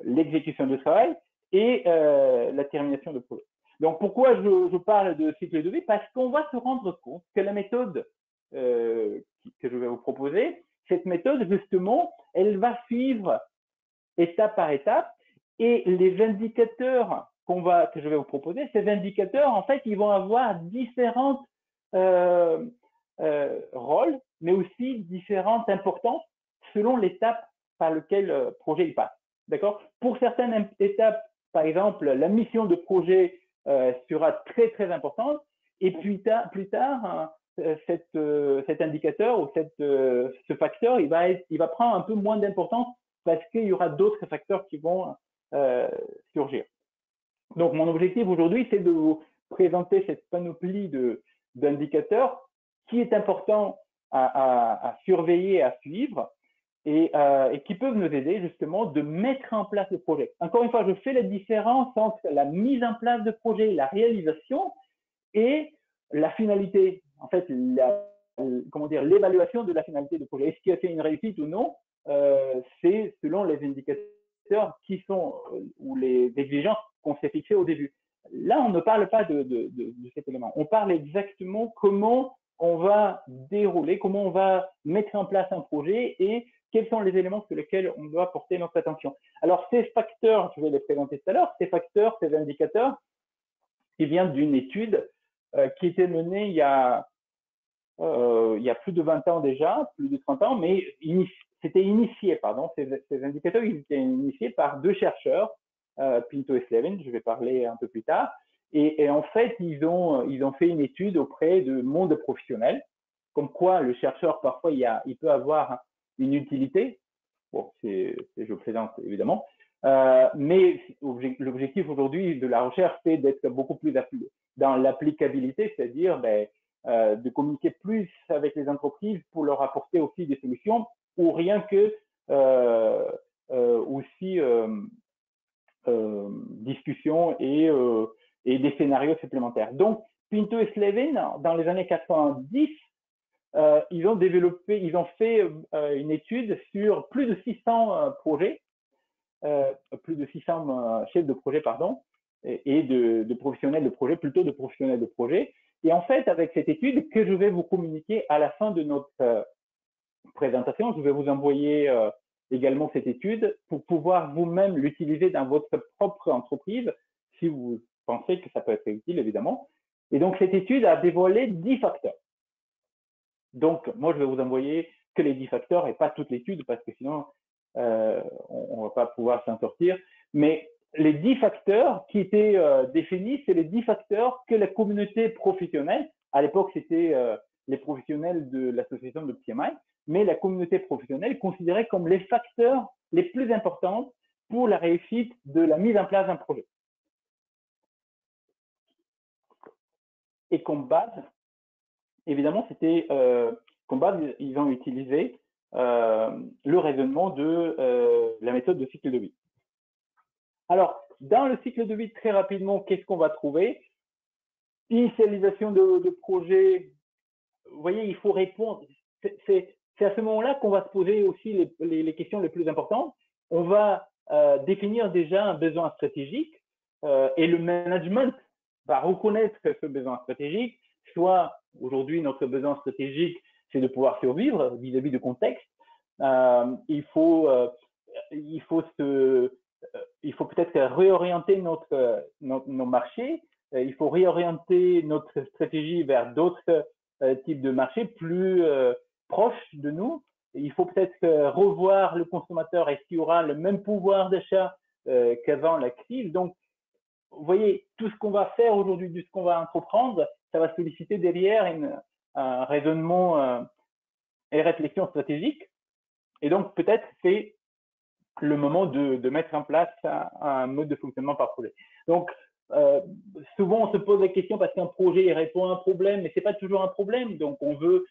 L'exécution du travail et la termination de projet. Donc, pourquoi je parle de cycle de vie? Parce qu'on va se rendre compte que la méthode que je vais vous proposer, cette méthode, justement, elle va suivre étape par étape et les indicateurs que je vais vous proposer, ces indicateurs, en fait, ils vont avoir différents rôles, mais aussi différentes importances selon l'étape par laquelle le projet il passe. D'accord? Pour certaines étapes, par exemple, la mission de projet sera très, très importante. Et plus tard cet indicateur ou ce facteur, il va prendre un peu moins d'importance parce qu'il y aura d'autres facteurs qui vont surgir. Donc, mon objectif aujourd'hui, c'est de vous présenter cette panoplie d'indicateurs qui est important à surveiller, à suivre et qui peuvent nous aider justement de mettre en place le projet. Encore une fois, je fais la différence entre la mise en place de projet, la réalisation et la finalité. En fait, l'évaluation de la finalité du projet. Est-ce qu'il a fait une réussite ou non? C'est selon les indicateurs qui sont ou les exigences qu'on s'est fixées au début. Là, on ne parle pas de cet élément. On parle exactement comment on va dérouler, comment on va mettre en place un projet et quels sont les éléments sur lesquels on doit porter notre attention. Alors, ces facteurs, je vais les présenter tout à l'heure, ces facteurs, ces indicateurs, qui vient d'une étude qui était menée il y a plus de 20 ans déjà, plus de 30 ans, mais c'était initié, pardon, ces indicateurs ils étaient initiés par deux chercheurs, Pinto et Slevin, je vais parler un peu plus tard, et en fait, ils ont fait une étude auprès de monde professionnel, comme quoi le chercheur, parfois, il peut avoir une utilité. Bon, je plaisante évidemment, mais l'objectif aujourd'hui de la recherche, c'est d'être beaucoup plus dans l'applicabilité, c'est-à-dire de communiquer plus avec les entreprises pour leur apporter aussi des solutions ou rien que aussi discussions et des scénarios supplémentaires. Donc, Pinto et Slevin, dans les années 90, ils ont fait une étude sur plus de 600 projets, plus de 600 chefs de projet, pardon, et de professionnels de projet, plutôt de professionnels de projet. Et en fait, avec cette étude que je vais vous communiquer à la fin de notre présentation, je vais vous envoyer également cette étude pour pouvoir vous-même l'utiliser dans votre propre entreprise, si vous pensez que ça peut être utile, évidemment. Et donc, cette étude a dévoilé 10 facteurs. Donc, moi, je vais vous envoyer que les 10 facteurs et pas toute l'étude parce que sinon, on ne va pas pouvoir s'en sortir. Mais les 10 facteurs qui étaient définis, c'est les 10 facteurs que la communauté professionnelle, à l'époque, c'était les professionnels de l'association de PMI, mais la communauté professionnelle considérait comme les facteurs les plus importants pour la réussite de la mise en place d'un projet. Et comme base, évidemment, c'était comme base, ils ont utilisé le raisonnement de la méthode de cycle de vie. Alors, dans le cycle de vie, très rapidement, qu'est-ce qu'on va trouver? Initialisation de projet. Vous voyez, il faut répondre. C'est à ce moment-là qu'on va se poser aussi les questions les plus importantes. On va définir déjà un besoin stratégique et le management va reconnaître ce besoin stratégique. Soit aujourd'hui, notre besoin stratégique, c'est de pouvoir survivre vis-à-vis du contexte. Il faut peut-être réorienter nos marchés. Il faut réorienter notre stratégie vers d'autres types de marchés plus proches de nous. Il faut peut-être revoir le consommateur. Est-ce qu'il aura le même pouvoir d'achat qu'avant la crise? Donc, vous voyez, tout ce qu'on va faire aujourd'hui, tout ce qu'on va entreprendre, ça va solliciter derrière un raisonnement et réflexion stratégique. Et donc, peut-être c'est le moment de mettre en place un mode de fonctionnement par projet. Donc, souvent, on se pose la question parce qu'un projet répond à un problème, mais ce n'est pas toujours un problème. Donc, on veut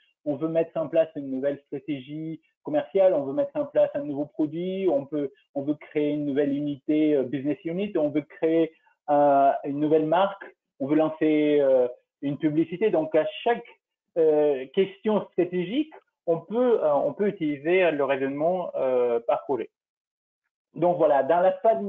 mettre en place une nouvelle stratégie commerciale, on veut mettre en place un nouveau produit, on veut créer une nouvelle unité business unit, on veut créer une nouvelle marque, on veut lancer une publicité. Donc, à chaque question stratégique, on peut utiliser le raisonnement par projet. Donc voilà, dans la phase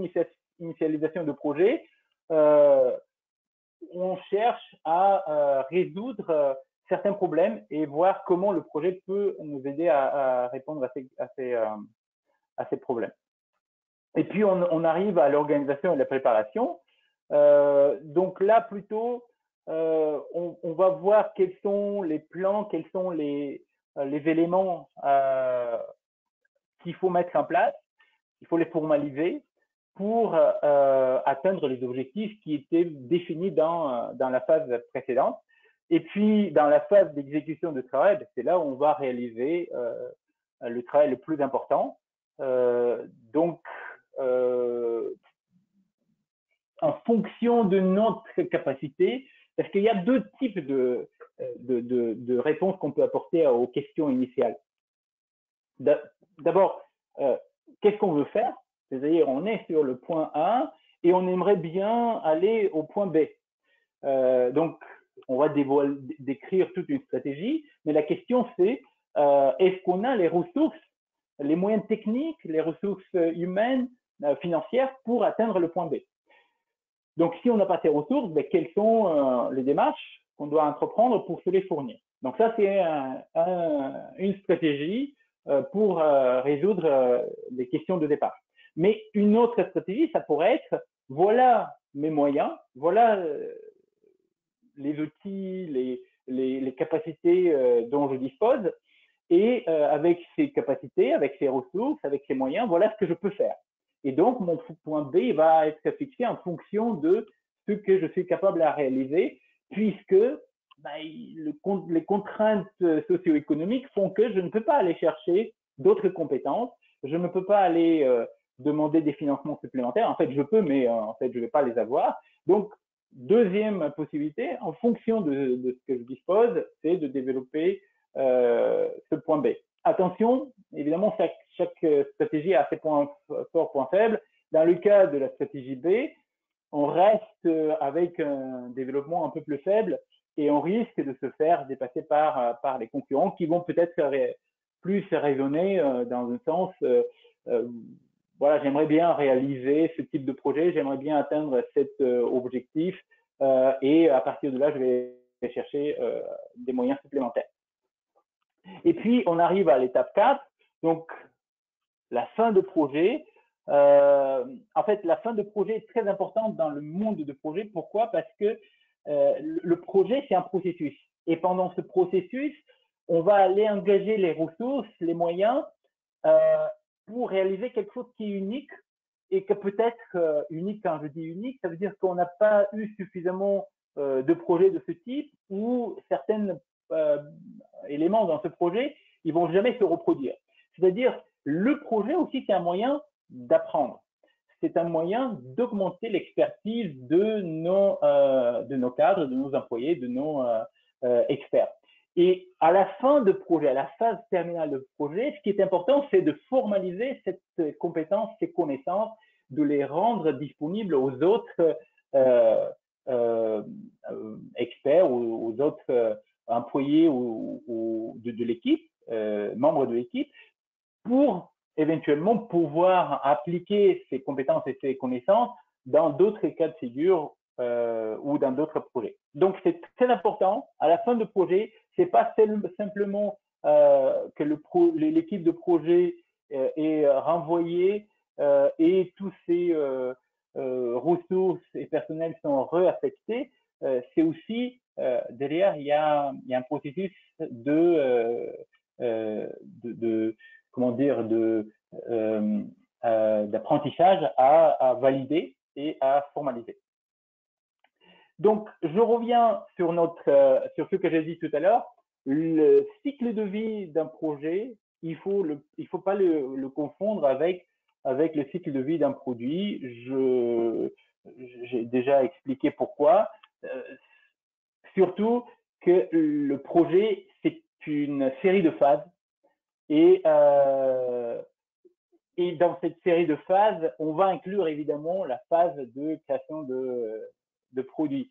d'initialisation de projet, on cherche à résoudre certains problèmes et voir comment le projet peut nous aider à répondre à ces problèmes. Et puis, on arrive à l'organisation et la préparation. Donc là, plutôt, on va voir quels sont les plans, quels sont les éléments qu'il faut mettre en place. Il faut les formaliser pour atteindre les objectifs qui étaient définis dans la phase précédente. Et puis, dans la phase d'exécution de travail, c'est là où on va réaliser le travail le plus important. Donc, en fonction de notre capacité, parce qu'il y a deux types de réponses qu'on peut apporter aux questions initiales. D'abord, qu'est-ce qu'on veut faire? C'est-à-dire, on est sur le point A et on aimerait bien aller au point B. Donc, on va décrire toute une stratégie, mais la question c'est, est-ce qu'on a les ressources, les moyens techniques, les ressources humaines, financières pour atteindre le point B? Donc, si on n'a pas ces ressources, quelles sont les démarches qu'on doit entreprendre pour se les fournir? Donc, ça, c'est une stratégie pour résoudre les questions de départ. Mais une autre stratégie, ça pourrait être, voilà mes moyens, voilà les outils, les capacités dont je dispose. Et avec ces capacités, avec ces ressources, avec ces moyens, voilà ce que je peux faire. Et donc, mon point B va être fixé en fonction de ce que je suis capable à réaliser, puisque les contraintes socio-économiques font que je ne peux pas aller chercher d'autres compétences, je ne peux pas aller demander des financements supplémentaires. En fait, je peux, mais en fait, je ne vais pas les avoir. Donc, deuxième possibilité, en fonction de ce que je dispose, c'est de développer ce point B. Attention, évidemment, chaque stratégie a ses points forts, points faibles. Dans le cas de la stratégie B, on reste avec un développement un peu plus faible et on risque de se faire dépasser par les concurrents qui vont peut-être plus raisonner dans un sens voilà, j'aimerais bien réaliser ce type de projet, j'aimerais bien atteindre cet objectif et à partir de là, je vais chercher des moyens supplémentaires. Et puis, on arrive à l'étape 4, donc la fin de projet. En fait, la fin de projet est très importante dans le monde de projet. Pourquoi? Parce que le projet, c'est un processus. Et pendant ce processus, on va aller engager les ressources, les moyens pour réaliser quelque chose qui est unique et que peut-être unique, quand je dis unique, ça veut dire qu'on n'a pas eu suffisamment de projets de ce type ou certains éléments dans ce projet, ils vont jamais se reproduire. C'est-à-dire, le projet aussi, c'est un moyen d'apprendre. C'est un moyen d'augmenter l'expertise de nos cadres, de nos employés, de nos experts. Et à la fin de projet, à la phase terminale de projet, ce qui est important, c'est de formaliser cette compétence, ces connaissances, de les rendre disponibles aux autres experts ou aux autres employés ou de l'équipe, membres de l'équipe, pour éventuellement pouvoir appliquer ces compétences et ces connaissances dans d'autres cas de figure ou dans d'autres projets. Donc, c'est très important. À la fin du projet, c'est pas simplement que l'équipe de projet est renvoyée et tous ces ressources et personnels sont réaffectés. C'est aussi derrière, il y a un processus comment dire, d'apprentissage à valider et à formaliser. Donc, je reviens sur ce que j'ai dit tout à l'heure. Le cycle de vie d'un projet, il faut pas le confondre avec le cycle de vie d'un produit. J'ai déjà expliqué pourquoi. Surtout que le projet, c'est une série de phases. Et dans cette série de phases, on va inclure évidemment la phase de création de produits.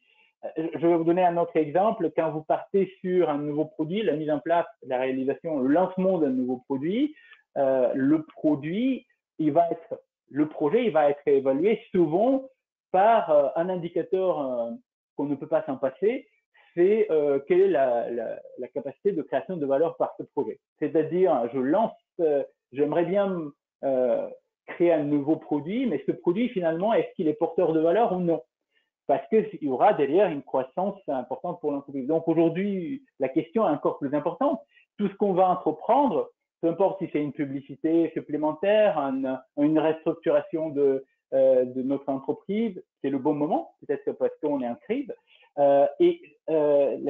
Je vais vous donner un autre exemple. Quand vous partez sur un nouveau produit, la mise en place, la réalisation, le lancement d'un nouveau produit, le projet, il va être évalué souvent par un indicateur qu'on ne peut pas s'en passer, c'est quelle est la capacité de création de valeur par ce projet. C'est-à-dire, j'aimerais bien créer un nouveau produit, mais ce produit, finalement, est-ce qu'il est porteur de valeur ou non? Parce qu'il y aura derrière une croissance importante pour l'entreprise. Donc aujourd'hui, la question est encore plus importante. Tout ce qu'on va entreprendre, peu importe si c'est une publicité supplémentaire, une restructuration de notre entreprise, c'est le bon moment, peut-être parce qu'on est en crise. La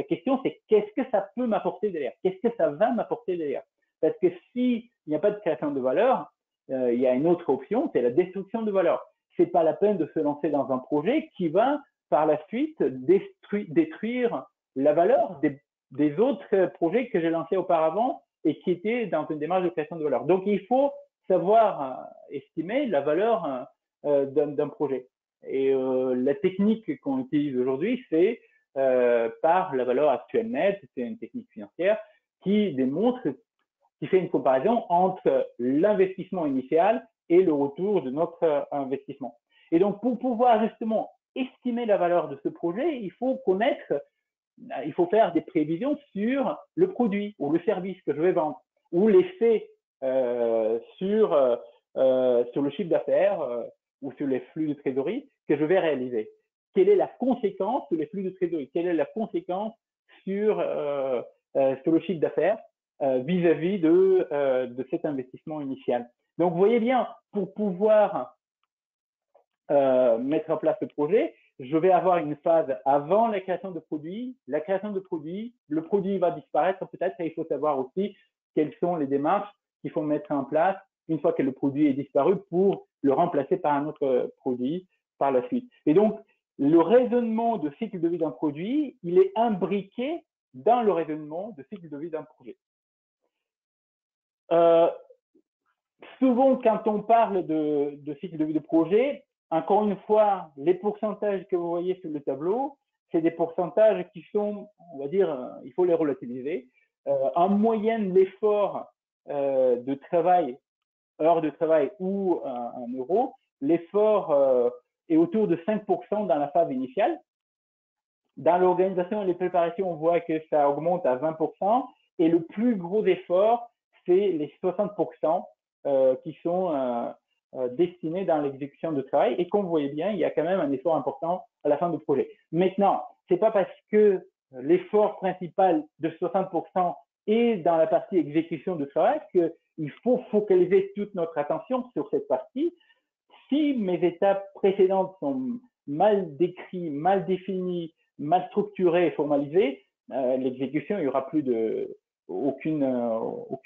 question, c'est qu'est-ce que ça peut m'apporter derrière? Qu'est-ce que ça va m'apporter derrière? Parce que s'il n'y a pas de création de valeur, il y a une autre option, c'est la destruction de valeur. C'est pas la peine de se lancer dans un projet qui va par la suite détruire la valeur des autres projets que j'ai lancés auparavant et qui étaient dans une démarche de création de valeur. Donc, il faut savoir estimer la valeur d'un projet. Et la technique qu'on utilise aujourd'hui, c'est par la valeur actuelle nette, c'est une technique financière qui fait une comparaison entre l'investissement initial et le retour de notre investissement. Et donc, pour pouvoir justement estimer la valeur de ce projet, il faut faire des prévisions sur le produit ou le service que je vais vendre, ou l'effet sur le chiffre d'affaires ou sur les flux de trésorerie que je vais réaliser. quelle est la conséquence sur les flux de trésorerie, quelle est la conséquence sur le chiffre d'affaires vis-à-vis de cet investissement initial. Donc, vous voyez bien, pour pouvoir mettre en place le projet, je vais avoir une phase avant la création de produits. La création de produits, le produit va disparaître peut-être, et il faut savoir aussi quelles sont les démarches qu'il faut mettre en place une fois que le produit est disparu pour le remplacer par un autre produit par la suite. Et donc, le raisonnement de cycle de vie d'un produit, il est imbriqué dans le raisonnement de cycle de vie d'un projet. Souvent, quand on parle de cycle de vie de projet, encore une fois, les pourcentages que vous voyez sur le tableau, c'est des pourcentages qui sont, on va dire, il faut les relativiser. En moyenne, l'effort de travail, heure de travail ou en euros, l'effort est autour de 5% dans la phase initiale. Dans l'organisation et les préparations, on voit que ça augmente à 20%. Et le plus gros effort, c'est les 60% qui sont destinés dans l'exécution de travail. Et comme vous voyez bien, il y a quand même un effort important à la fin du projet. Maintenant, ce n'est pas parce que l'effort principal de 60% est dans la partie exécution de travail qu'il faut focaliser toute notre attention sur cette partie. Si mes étapes précédentes sont mal décrites, mal définies, mal structurées et formalisées, l'exécution, il n'y aura plus aucune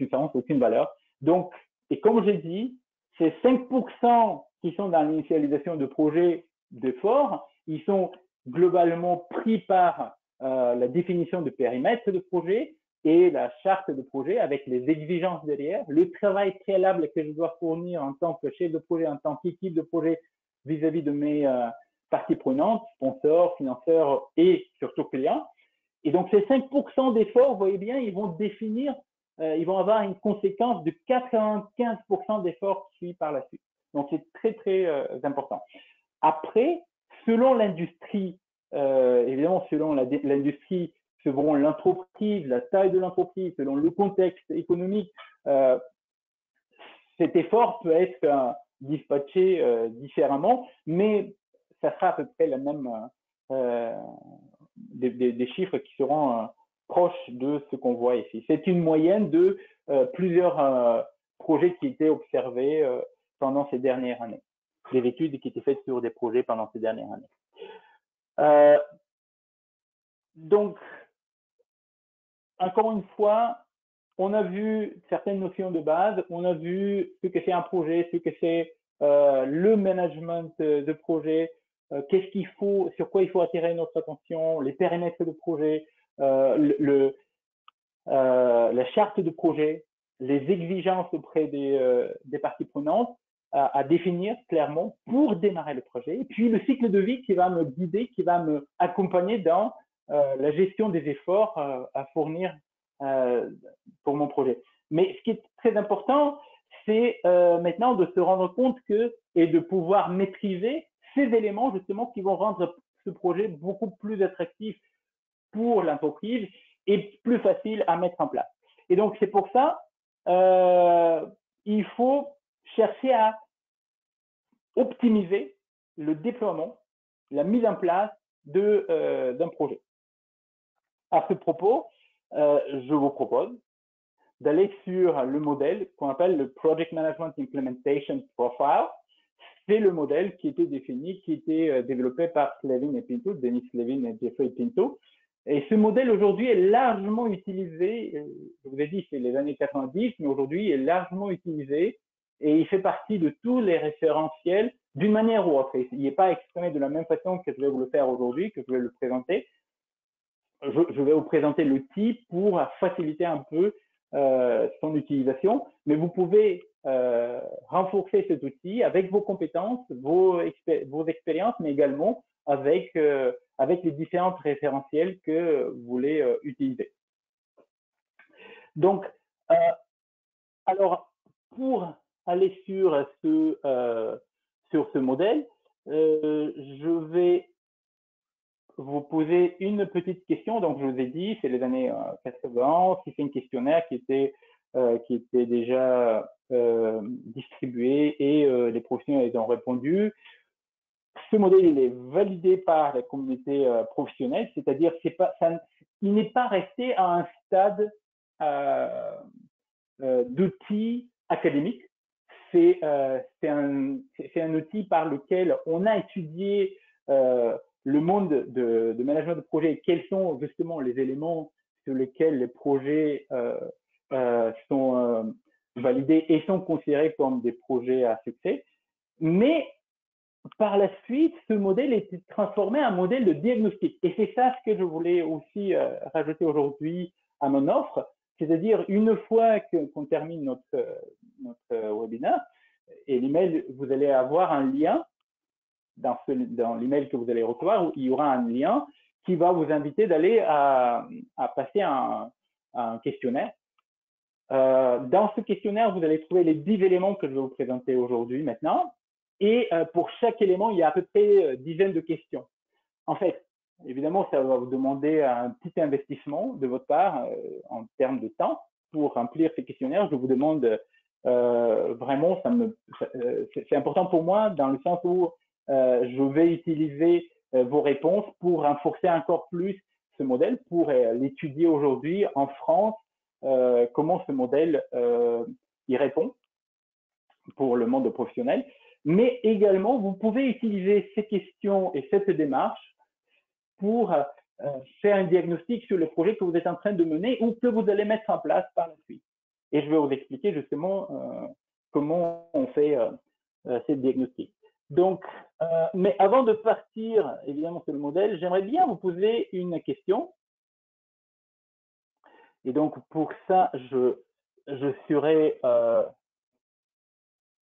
sens, aucune valeur. Donc, et comme j'ai dit, ces 5% qui sont dans l'initialisation de projets d'effort, ils sont globalement pris par la définition de périmètre de projet et la charte de projet avec les exigences derrière, le travail préalable que je dois fournir en tant que chef de projet, en tant qu'équipe de projet vis-à-vis de mes parties prenantes, sponsors, financeurs et surtout clients. Et donc, ces 5% d'efforts, vous voyez bien, ils vont définir, ils vont avoir une conséquence de 95% d'efforts suivis par la suite. Donc, c'est très, très important. Après, selon l'industrie, évidemment, selon l'industrie, selon l'entreprise, la taille de l'entreprise, selon le contexte économique, cet effort peut être dispatché différemment, mais ça sera à peu près la même, des chiffres qui seront proches de ce qu'on voit ici. C'est une moyenne de plusieurs projets qui étaient observés pendant ces dernières années, des études qui étaient faites sur des projets pendant ces dernières années. Donc, encore une fois, on a vu certaines notions de base, on a vu ce que c'est un projet, ce que c'est le management de projet, qu'est-ce qu'il faut, sur quoi il faut attirer notre attention, les périmètres de projet, la charte de projet, les exigences auprès des parties prenantes à définir clairement pour démarrer le projet, et puis le cycle de vie qui va me guider, qui va me accompagner dans la gestion des efforts à fournir pour mon projet. Mais ce qui est très important, c'est maintenant de se rendre compte et de pouvoir maîtriser ces éléments justement qui vont rendre ce projet beaucoup plus attractif pour l'entreprise et plus facile à mettre en place. Et donc, c'est pour ça, il faut chercher à optimiser le déploiement, la mise en place d'un projet. À ce propos, je vous propose d'aller sur le modèle qu'on appelle le Project Management Implementation Profile. C'est le modèle qui était défini, qui était développé par Slevin et Pinto, Denis Slevin et Jeffrey Pinto. Et ce modèle aujourd'hui est largement utilisé, je vous ai dit c'est les années 90, mais aujourd'hui il est largement utilisé et il fait partie de tous les référentiels d'une manière ou autre. Il n'est pas exprimé de la même façon que je vais vous le faire aujourd'hui, que je vais le présenter. Je vais vous présenter l'outil pour faciliter un peu son utilisation, mais vous pouvez renforcer cet outil avec vos compétences, vos expériences, mais également avec les différents référentiels que vous voulez utiliser. Donc, alors, pour aller sur ce modèle, je vais vous poser une petite question. Donc, je vous ai dit, c'est les années 80, c'est un questionnaire qui était déjà distribué et les professionnels ont répondu. ce modèle il est validé par la communauté professionnelle, c'est-à-dire il n'est pas resté à un stade d'outils académiques. C'est un outil par lequel on a étudié le monde de management de projet et quels sont justement les éléments sur lesquels les projets sont validés et sont considérés comme des projets à succès. Mais par la suite, ce modèle est transformé en modèle de diagnostic. Et c'est ça ce que je voulais aussi rajouter aujourd'hui à mon offre, c'est-à-dire une fois qu'on termine notre webinaire et l'email, vous allez avoir un lien dans l'email que vous allez recevoir, où il y aura un lien qui va vous inviter d'aller à passer un questionnaire. Dans ce questionnaire, vous allez trouver les 10 éléments que je vais vous présenter aujourd'hui maintenant. Et pour chaque élément, il y a à peu près dizaines de questions. En fait, évidemment, ça va vous demander un petit investissement de votre part en termes de temps pour remplir ces questionnaires. Je vous demande vraiment, c'est important pour moi dans le sens où je vais utiliser vos réponses pour renforcer encore plus ce modèle, pour l'étudier aujourd'hui en France, comment ce modèle y répond pour le monde professionnel. Mais également, vous pouvez utiliser ces questions et cette démarche pour faire un diagnostic sur le projet que vous êtes en train de mener ou que vous allez mettre en place par la suite. Et je vais vous expliquer justement comment on fait ces diagnostics. Donc, mais avant de partir évidemment sur le modèle, j'aimerais bien vous poser une question. Et donc, pour ça, je serai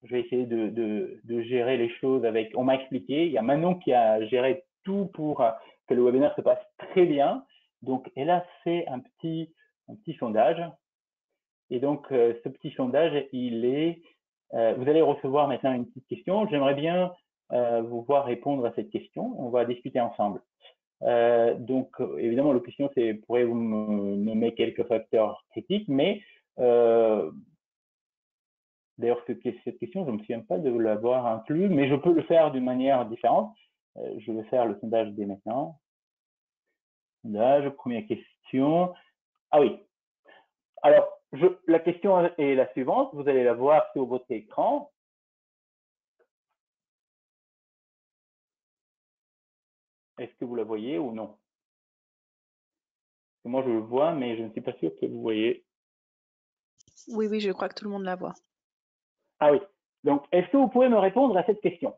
je vais essayer de gérer les choses avec. On m'a expliqué, il y a Manon qui a géré tout pour que le webinaire se passe très bien. Donc, elle a fait un petit sondage. Et donc, ce petit sondage, il est. Vous allez recevoir maintenant une petite question. J'aimerais bien vous voir répondre à cette question. On va discuter ensemble. Donc, évidemment, la question, c'est pourrez-vous me nommer quelques facteurs critiques, mais d'ailleurs, cette question, je ne me souviens pas de l'avoir inclus, mais je peux le faire d'une manière différente. Je vais faire le sondage dès maintenant. Sondage, première question. Ah oui. Alors, la question est la suivante. Vous allez la voir sur votre écran. Est-ce que vous la voyez ou non? Moi, je le vois, mais je ne suis pas sûr que vous voyez. Oui, oui, je crois que tout le monde la voit. Ah oui. Donc, est-ce que vous pouvez me répondre à cette question?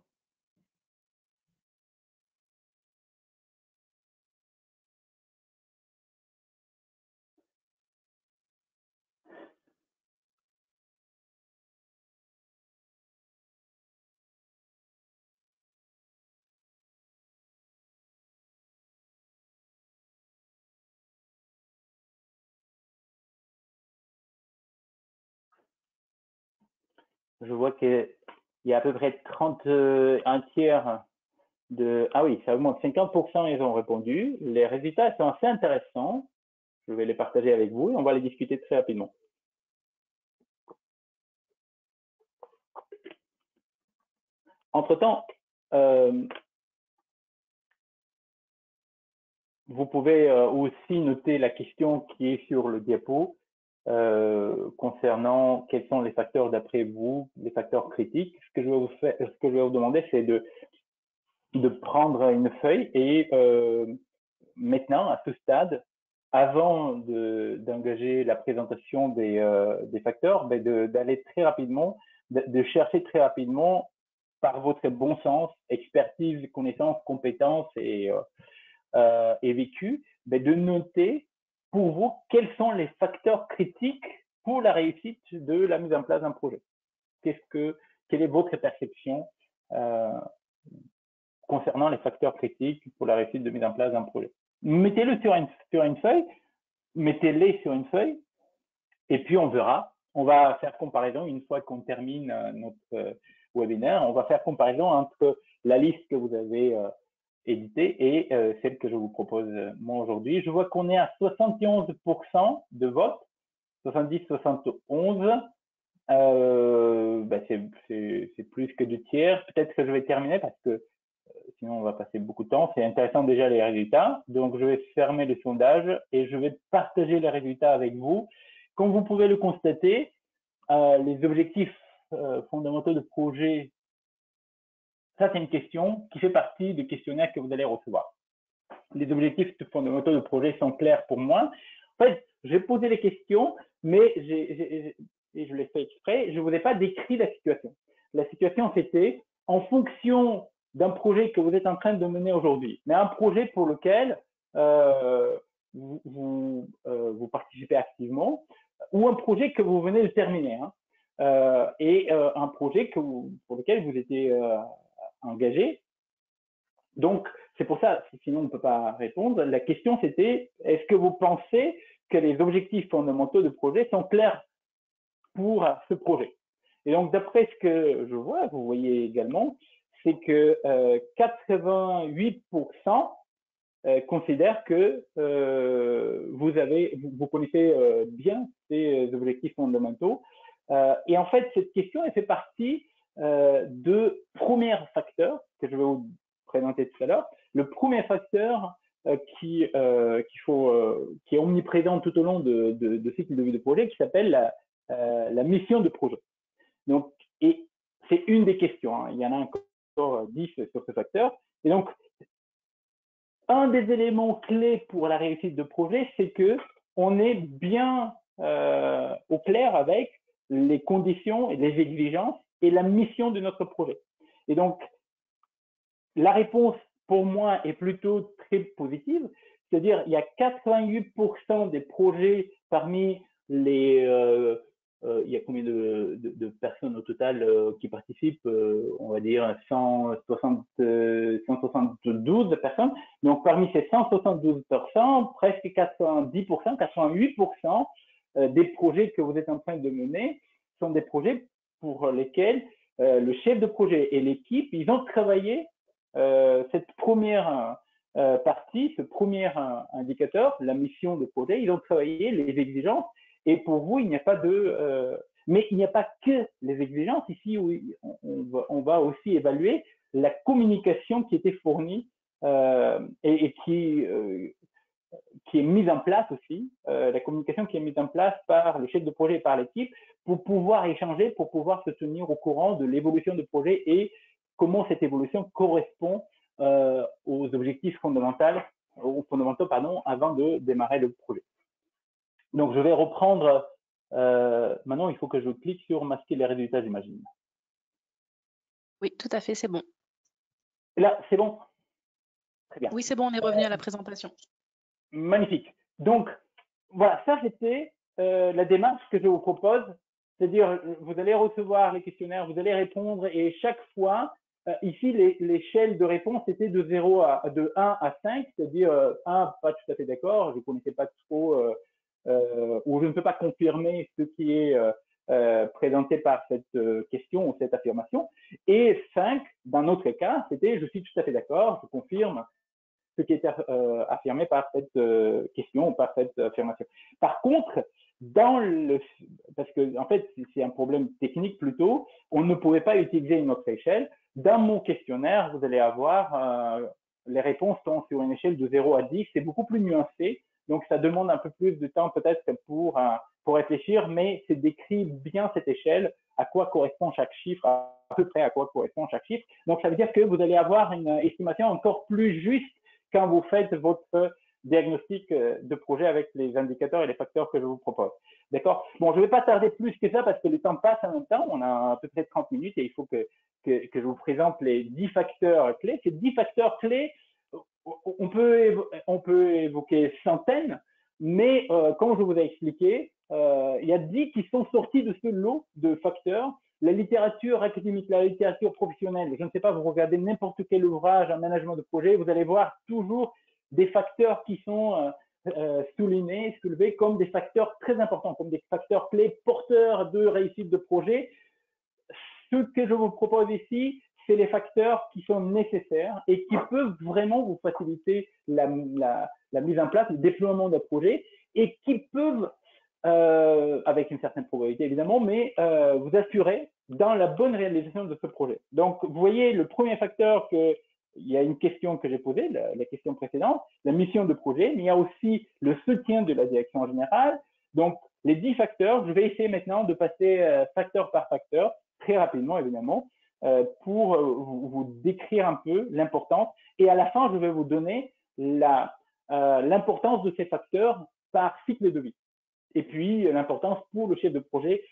Je vois qu'il y a à peu près 30, un tiers de. Ah oui, ça augmente. 50%, ils ont répondu. Les résultats sont assez intéressants. Je vais les partager avec vous et on va les discuter très rapidement. Entre-temps, vous pouvez aussi noter la question qui est sur le diapo concernant quels sont les facteurs d'après vous, les facteurs critiques. Ce que je vais vous demander, c'est de prendre une feuille et maintenant, à ce stade, avant d'engager la présentation des facteurs, d'aller très rapidement, de chercher très rapidement par votre bon sens, expertise, connaissances, compétences et vécu, de noter pour vous quels sont les facteurs critiques pour la réussite de la mise en place d'un projet. Quelle est votre perception concernant les facteurs critiques pour la réussite de mise en place d'un projet? Mettez-le sur une feuille, mettez-les sur une feuille, et puis on verra. On va faire comparaison une fois qu'on termine notre webinaire. On va faire comparaison entre la liste que vous avez éditée et celle que je vous propose moi aujourd'hui. Je vois qu'on est à 71% de vote, 70-71. C'est plus que du tiers. Peut-être que je vais terminer parce que sinon on va passer beaucoup de temps. C'est intéressant déjà les résultats. Donc, je vais fermer le sondage et je vais partager les résultats avec vous. Comme vous pouvez le constater, les objectifs fondamentaux de projet, ça c'est une question qui fait partie du questionnaire que vous allez recevoir. Les objectifs fondamentaux de projet sont clairs pour moi. En fait, j'ai posé les questions, mais et je l'ai fait exprès, je ne vous ai pas décrit la situation. La situation, c'était en fonction d'un projet que vous êtes en train de mener aujourd'hui, mais un projet pour lequel vous participez activement, ou un projet que vous venez de terminer, hein, et un projet pour lequel vous étiez engagé. Donc, c'est pour ça, sinon on ne peut pas répondre. La question, c'était, est-ce que vous pensez que les objectifs fondamentaux de projet sont clairs pour ce projet? Et donc, d'après ce que je vois, vous voyez également, c'est que 88% considèrent que vous connaissez bien ces objectifs fondamentaux. Et en fait, cette question, elle fait partie de premiers facteurs que je vais vous présenter tout à l'heure. Le premier facteur qui est omniprésent tout au long de cycle de vie de projet, qui s'appelle la mission de projet. Donc, et c'est une des questions, hein. Il y en a encore 10 sur ce facteur. Et donc, un des éléments clés pour la réussite de projet, c'est que on est bien au clair avec les conditions et les exigences et la mission de notre projet. Et donc, la réponse pour moi est plutôt très positive, c'est-à-dire il y a 88% des projets parmi les il y a combien de personnes au total qui participent? On va dire 172 personnes. Donc, parmi ces 172%, presque 90%, 88% des projets que vous êtes en train de mener sont des projets pour lesquels le chef de projet et l'équipe, ils ont travaillé cette première partie, ce premier indicateur, la mission de projet, ils ont travaillé les exigences. Et pour vous, il n'y a pas mais il n'y a pas que les exigences. Ici, où on va aussi évaluer la communication qui était fournie et qui est mise en place aussi, la communication qui est mise en place par le chef de projet et par l'équipe pour pouvoir échanger, pour pouvoir se tenir au courant de l'évolution du projet et comment cette évolution correspond aux objectifs fondamentaux, avant de démarrer le projet. Donc, je vais reprendre. Maintenant, il faut que je clique sur masquer les résultats, j'imagine. Oui, tout à fait, c'est bon. Là, c'est bon? Très bien. Oui, c'est bon, on est revenu à la présentation. Magnifique. Donc, voilà, ça, c'était la démarche que je vous propose. C'est-à-dire, vous allez recevoir les questionnaires, vous allez répondre, et chaque fois, ici, l'échelle de réponse était de 1 à 5, c'est-à-dire 1, pas tout à fait d'accord, je ne connaissais pas trop, ou je ne peux pas confirmer ce qui est présenté par cette question ou cette affirmation. Et 5, dans notre cas, c'était je suis tout à fait d'accord, je confirme ce qui est affirmé par cette question ou par cette affirmation. Par contre, parce que en fait, c'est un problème technique plutôt, on ne pouvait pas utiliser une autre échelle. Dans mon questionnaire, vous allez avoir les réponses sont sur une échelle de 0 à 10, c'est beaucoup plus nuancé, donc ça demande un peu plus de temps peut-être pour réfléchir, mais c'est décrit bien cette échelle, à quoi correspond chaque chiffre, à peu près à quoi correspond chaque chiffre. Donc ça veut dire que vous allez avoir une estimation encore plus juste quand vous faites votre diagnostic de projet avec les indicateurs et les facteurs que je vous propose. D'accord? Bon, je ne vais pas tarder plus que ça parce que le temps passe en même temps. On a à peu près 30 minutes et il faut que je vous présente les 10 facteurs clés. Ces 10 facteurs clés, on peut évoquer centaines, mais comme je vous ai expliqué, il y a 10 qui sont sortis de ce lot de facteurs. La littérature académique, la littérature professionnelle, je ne sais pas, vous regardez n'importe quel ouvrage en management de projet, vous allez voir toujours des facteurs qui sont soulevés comme des facteurs très importants, comme des facteurs clés porteurs de réussite de projet. Ce que je vous propose ici, c'est les facteurs qui sont nécessaires et qui peuvent vraiment vous faciliter la mise en place, le déploiement d'un projet et qui peuvent avec une certaine probabilité évidemment, mais vous assurer dans la bonne réalisation de ce projet. Donc, vous voyez, le premier facteur que il y a une question que j'ai posée, la question précédente, la mission de projet, mais il y a aussi le soutien de la direction générale. Donc, les 10 facteurs, je vais essayer maintenant de passer facteur par facteur, très rapidement évidemment, pour vous décrire un peu l'importance. Et à la fin, je vais vous donner l'importance de ces facteurs par cycle de vie. Et puis, l'importance pour le chef de projet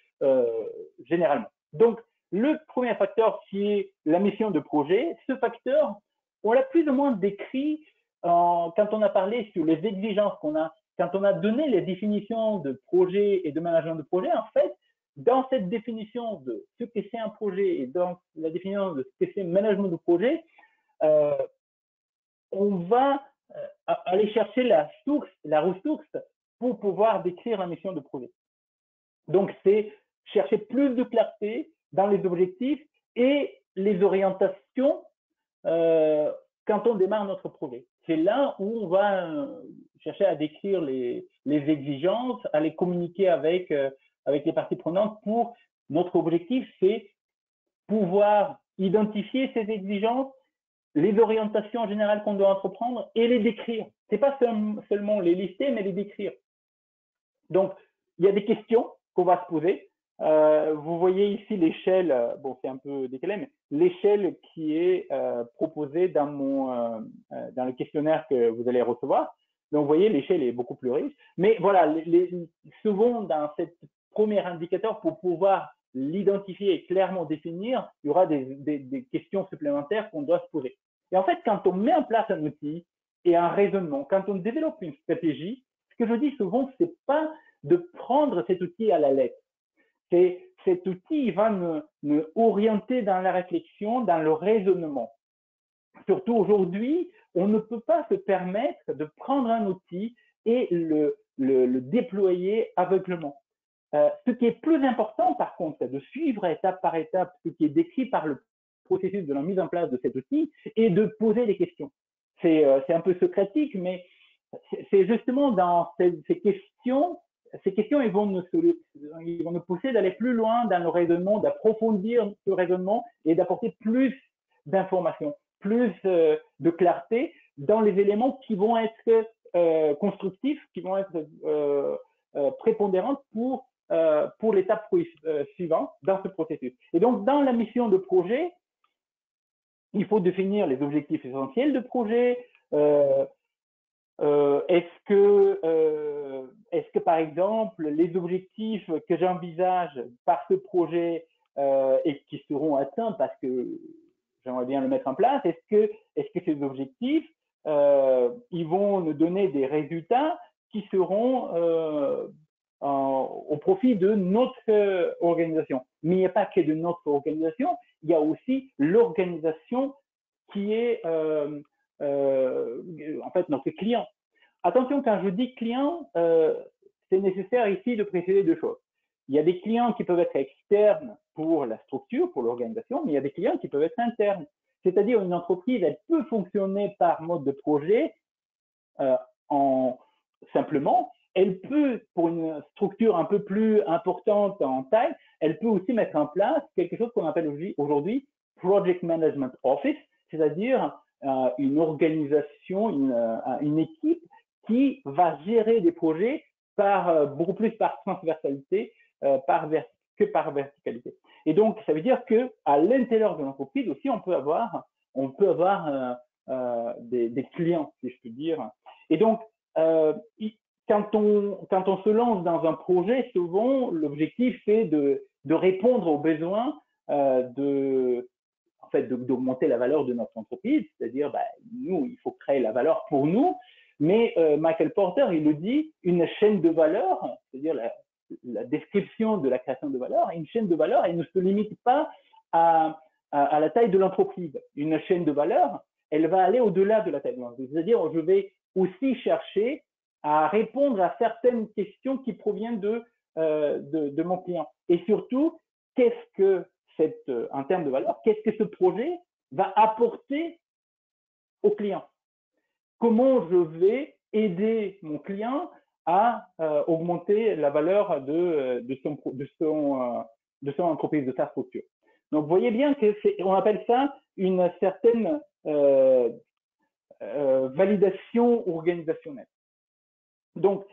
généralement. Donc, le premier facteur qui est la mission de projet, ce facteur, on l'a plus ou moins décrit quand on a parlé sur les exigences qu'on a, quand on a donné les définitions de projet et de management de projet. En fait, dans cette définition de ce que c'est un projet et dans la définition de ce que c'est management de projet, on va aller chercher la ressource pour pouvoir décrire la mission de projet. Donc, c'est chercher plus de clarté dans les objectifs et les orientations quand on démarre notre projet. C'est là où on va chercher à décrire les exigences, à les communiquer avec les parties prenantes pour notre objectif, c'est pouvoir identifier ces exigences, les orientations générales qu'on doit entreprendre et les décrire. Ce n'est pas seulement les lister, mais les décrire. Donc, il y a des questions qu'on va se poser. Vous voyez ici l'échelle, bon, c'est un peu décalé, mais l'échelle qui est proposée dans le questionnaire que vous allez recevoir. Donc, vous voyez, l'échelle est beaucoup plus riche. Mais voilà, souvent, dans cette premier indicateur, pour pouvoir l'identifier et clairement définir, il y aura des questions supplémentaires qu'on doit se poser. Et en fait, quand on met en place un outil et un raisonnement, quand on développe une stratégie, ce que je dis souvent, c'est pas de prendre cet outil à la lettre. Cet outil, il va nous orienter dans la réflexion, dans le raisonnement. Surtout aujourd'hui, on ne peut pas se permettre de prendre un outil et le déployer aveuglement. Ce qui est plus important, par contre, c'est de suivre étape par étape ce qui est décrit par le processus de la mise en place de cet outil et de poser des questions. C'est un peu socratique, mais c'est justement dans ces questions, ils vont nous pousser d'aller plus loin dans le raisonnement, d'approfondir ce raisonnement et d'apporter plus d'informations, plus de clarté dans les éléments qui vont être constructifs, qui vont être prépondérants pour l'étape suivante dans ce processus. Et donc, dans la mission de projet, il faut définir les objectifs essentiels de projet. Est-ce que, par exemple, les objectifs que j'envisage par ce projet et qui seront atteints parce que j'aimerais bien le mettre en place, est-ce que ces objectifs, ils vont nous donner des résultats qui seront au profit de notre organisation? Mais il n'y a pas que de notre organisation, il y a aussi l'organisation qui est en fait notre client. Attention, quand je dis client, c'est nécessaire ici de préciser deux choses. Il y a des clients qui peuvent être externes pour la structure, pour l'organisation, mais il y a des clients qui peuvent être internes. C'est-à-dire une entreprise, elle peut fonctionner par mode de projet simplement. Elle peut, pour une structure un peu plus importante en taille, elle peut aussi mettre en place quelque chose qu'on appelle aujourd'hui Project Management Office, c'est-à-dire une organisation, une équipe qui va gérer des projets beaucoup plus par transversalité que par verticalité. Et donc, ça veut dire qu'à l'intérieur de l'entreprise aussi, on peut avoir des clients, si je peux dire. Et donc, quand on se lance dans un projet, souvent, l'objectif, c'est de répondre aux besoins d'augmenter la valeur de notre entreprise, c'est-à-dire, nous, il faut créer la valeur pour nous, mais Michael Porter, il le dit, une chaîne de valeur, c'est-à-dire la description de la création de valeur, une chaîne de valeur, elle ne se limite pas à la taille de l'entreprise. Une chaîne de valeur, elle va aller au-delà de la taille de l'entreprise, c'est-à-dire, je vais aussi chercher à répondre à certaines questions qui proviennent de mon client. Et surtout, qu'est-ce que en termes de valeur, qu'est-ce que ce projet va apporter au client? Comment je vais aider mon client à augmenter la valeur de son entreprise, de sa structure? Donc, vous voyez bien qu'on appelle ça une certaine validation organisationnelle. Donc,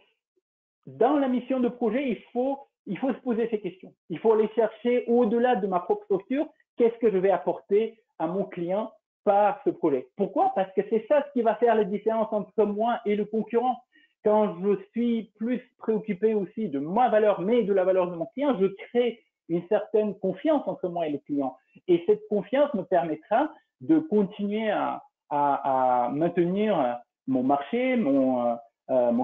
dans la mission de projet, il faut se poser ces questions. Il faut aller chercher au-delà de ma propre structure, qu'est-ce que je vais apporter à mon client par ce projet. Pourquoi? Parce que c'est ça ce qui va faire la différence entre moi et le concurrent. Quand je suis plus préoccupé aussi de ma valeur, mais de la valeur de mon client, je crée une certaine confiance entre moi et le client. Et cette confiance me permettra de continuer à maintenir mon marché, mon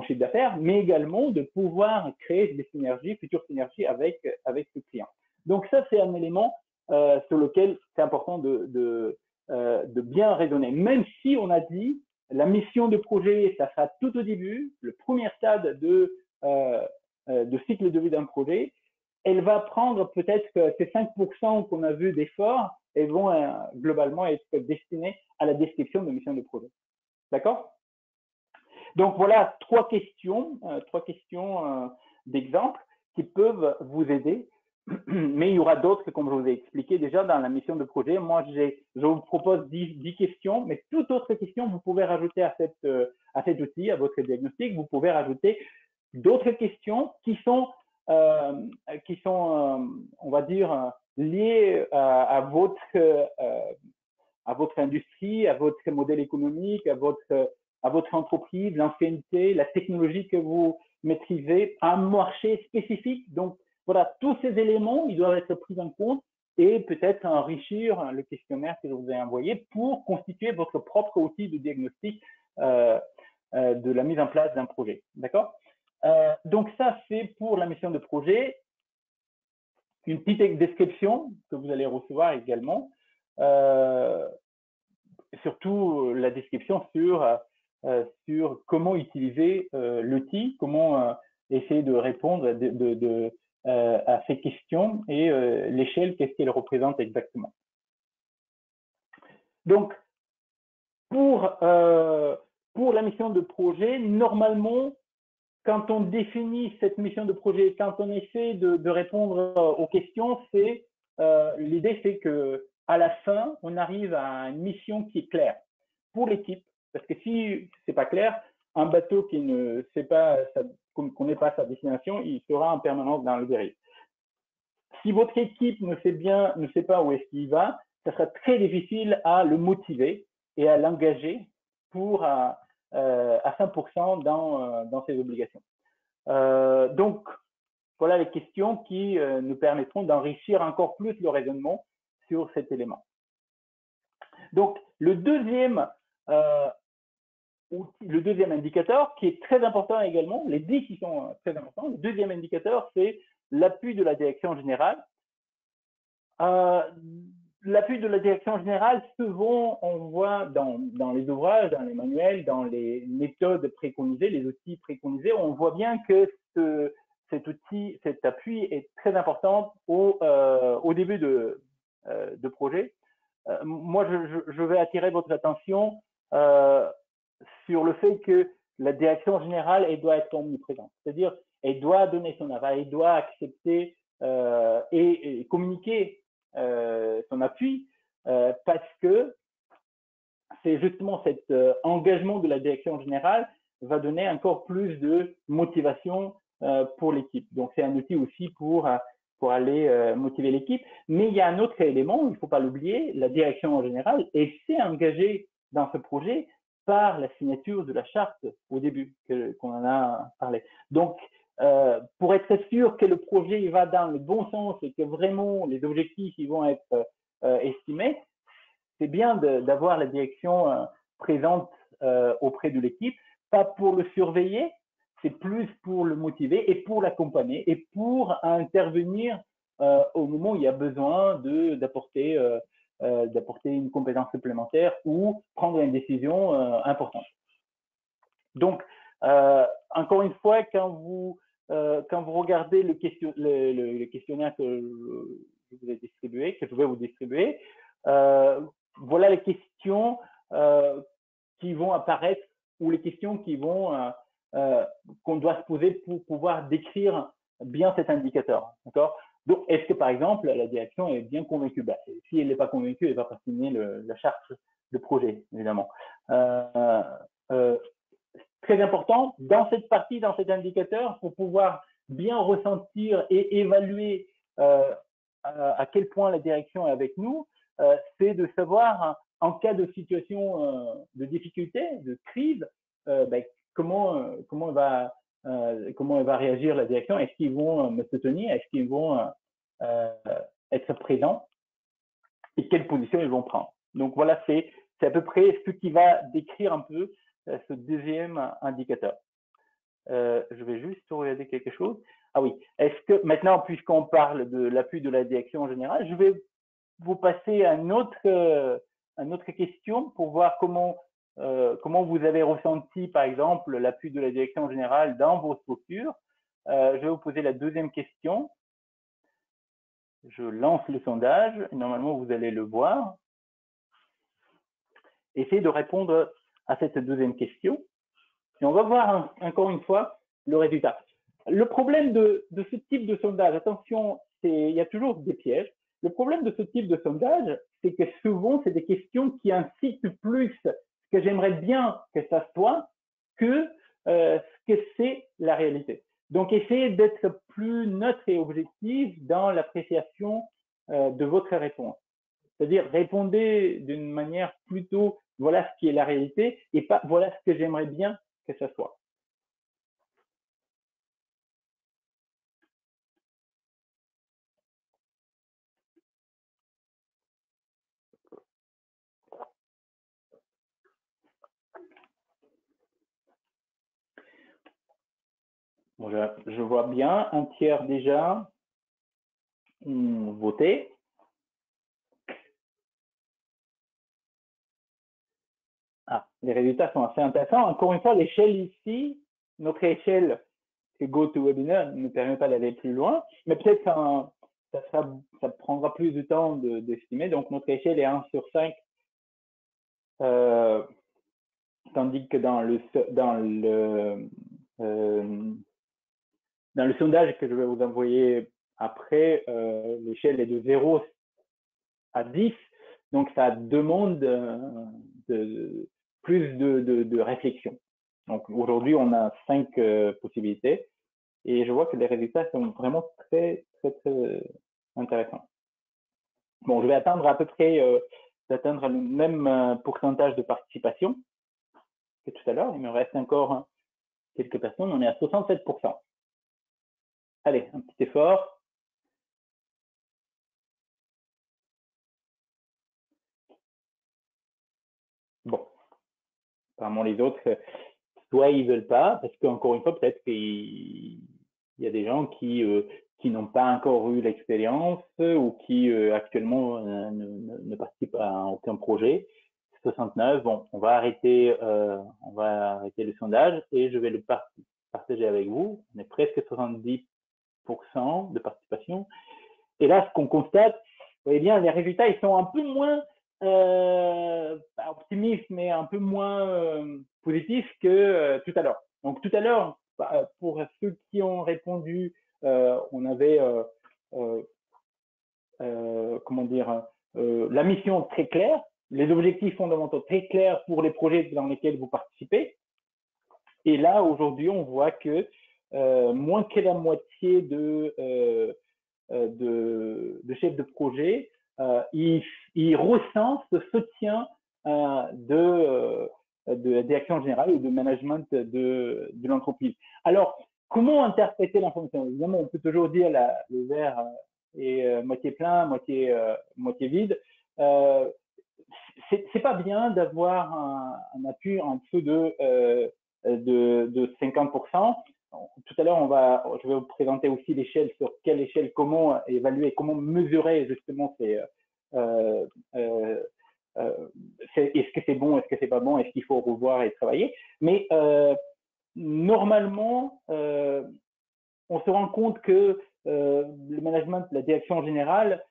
chiffre d'affaires, mais également de pouvoir créer des synergies, futures synergies avec ce client. Donc ça, c'est un élément sur lequel c'est important de bien raisonner. Même si on a dit la mission de projet, ça sera tout au début, le premier stade de cycle de vie d'un projet, elle va prendre peut-être que ces 5% qu'on a vu d'efforts, elles vont globalement être destinées à la description de mission de projet. D'accord? Donc voilà trois questions d'exemples qui peuvent vous aider. Mais il y aura d'autres, comme je vous ai expliqué déjà dans la mission de projet. Moi, je vous propose 10 questions, mais toute autre question, vous pouvez rajouter à cet outil, à votre diagnostic, vous pouvez rajouter d'autres questions qui sont on va dire, liées à votre industrie, à votre modèle économique, à votre entreprise, l'ancienneté, la technologie que vous maîtrisez, un marché spécifique. Donc, voilà, tous ces éléments, ils doivent être pris en compte et peut-être enrichir le questionnaire que je vous ai envoyé pour constituer votre propre outil de diagnostic de la mise en place d'un projet. D'accord? Donc, ça, c'est pour la mission de projet. Une petite description que vous allez recevoir également. Surtout la description sur comment utiliser l'outil, comment essayer de répondre à ces questions et l'échelle, qu'est-ce qu'elle représente exactement. Donc, pour la mission de projet, normalement, quand on définit cette mission de projet, quand on essaie de répondre aux questions, l'idée, c'est que à la fin, on arrive à une mission qui est claire pour l'équipe. Parce que si c'est pas clair, un bateau qui ne sait pas, connaît pas sa destination, il sera en permanence dans le dérive. Si votre équipe ne sait pas où est-ce qu'il va, ça sera très difficile à le motiver et à l'engager pour à 100% dans ses obligations. Donc, voilà les questions qui nous permettront d'enrichir encore plus le raisonnement sur cet élément. Donc, le deuxième indicateur qui est très important également, les 10 qui sont très importants, le deuxième indicateur, c'est l'appui de la direction générale. L'appui de la direction générale, souvent, on voit dans les ouvrages, dans les manuels, dans les méthodes préconisées, les outils préconisés, on voit bien que cet appui est très important au début de projet. Moi, je vais attirer votre attention sur le fait que la direction générale, elle doit être omniprésente. C'est-à-dire, elle doit donner son aval, elle doit accepter et communiquer son appui parce que c'est justement cet engagement de la direction générale va donner encore plus de motivation pour l'équipe. Donc, c'est un outil aussi pour aller motiver l'équipe. Mais il y a un autre élément, il ne faut pas l'oublier, la direction en général, elle s'est engagée dans ce projet par la signature de la charte au début qu'on en a parlé. Donc, pour être sûr que le projet va dans le bon sens et que vraiment les objectifs ils vont être estimés, c'est bien d'avoir la direction présente auprès de l'équipe, pas pour le surveiller, c'est plus pour le motiver et pour l'accompagner et pour intervenir au moment où il y a besoin d'apporter une compétence supplémentaire ou prendre une décision importante. Donc, encore une fois, quand vous regardez le questionnaire que je vous ai distribué, que je vais vous distribuer, voilà les questions qui vont apparaître ou les questions qu'on doit se poser pour pouvoir décrire bien cet indicateur. D'accord? Donc, est-ce que, par exemple, la direction est bien convaincue? Si elle n'est pas convaincue, elle ne va pas signer la charte de projet, évidemment. Très important, dans cette partie, dans cet indicateur, pour pouvoir bien ressentir et évaluer à quel point la direction est avec nous, c'est de savoir, en cas de situation de difficulté, de crise, comment elle va réagir la direction. Est-ce qu'ils vont me soutenir? Est-ce qu'ils vont être présents? Et quelle position ils vont prendre? Donc voilà, c'est à peu près ce qui va décrire un peu ce deuxième indicateur. Je vais juste regarder quelque chose. Ah oui, est-ce que maintenant, puisqu'on parle de l'appui de la direction en général, je vais vous passer à une autre question pour voir comment vous avez ressenti, par exemple, l'appui de la direction générale dans vos structures. Je vais vous poser la deuxième question. Je lance le sondage. Normalement, vous allez le voir. Essayez de répondre à cette deuxième question. Et on va voir encore une fois le résultat. Le problème de ce type de sondage, attention, il y a toujours des pièges. Le problème de ce type de sondage, c'est que souvent, c'est des questions qui incitent plus ce que j'aimerais bien que ça soit que ce que c'est la réalité. Donc, essayez d'être plus neutre et objectif dans l'appréciation de votre réponse. C'est-à-dire, répondez d'une manière plutôt, voilà ce qui est la réalité et pas voilà ce que j'aimerais bien que ça soit. Bon, je vois bien un tiers déjà voté. Ah, les résultats sont assez intéressants. Encore une fois, l'échelle ici, notre échelle GoToWebinar ne permet pas d'aller plus loin, mais peut-être ça prendra plus de temps d'estimer. Donc, notre échelle est 1 sur 5, tandis que dans le sondage que je vais vous envoyer après, l'échelle est de 0 à 10, donc ça demande plus de réflexion. Donc aujourd'hui, on a 5 possibilités et je vois que les résultats sont vraiment très intéressants. Bon, je vais attendre à peu près d'atteindre le même pourcentage de participation que tout à l'heure. Il me reste encore quelques personnes. On est à 67%. Allez, un petit effort. Bon, apparemment les autres, soit ils veulent pas, parce qu'encore une fois, peut-être qu'il y a des gens qui n'ont pas encore eu l'expérience ou qui actuellement ne participent à aucun projet. 69, bon, on va arrêter le sondage et je vais le partager avec vous. On est presque 70% de participation. Et là, ce qu'on constate, vous voyez bien, les résultats, ils sont un peu moins optimistes, mais un peu moins positifs que tout à l'heure. Donc, tout à l'heure, pour ceux qui ont répondu, on avait, comment dire, la mission très claire, les objectifs fondamentaux très clairs pour les projets dans lesquels vous participez. Et là, aujourd'hui, on voit que moins que la moitié de chefs de projet, ils ressentent ce soutien de la direction générale ou de management de l'entreprise. Alors, comment interpréter l'information? Évidemment, on peut toujours dire le verre est moitié plein, moitié vide. C'est pas bien d'avoir un appui en dessous de 50%. Tout à l'heure, je vais vous présenter aussi l'échelle, sur quelle échelle, comment évaluer, comment mesurer justement est-ce que c'est bon, est-ce que c'est pas bon, est-ce qu'il faut revoir et travailler. Mais normalement, on se rend compte que le management, la direction générale,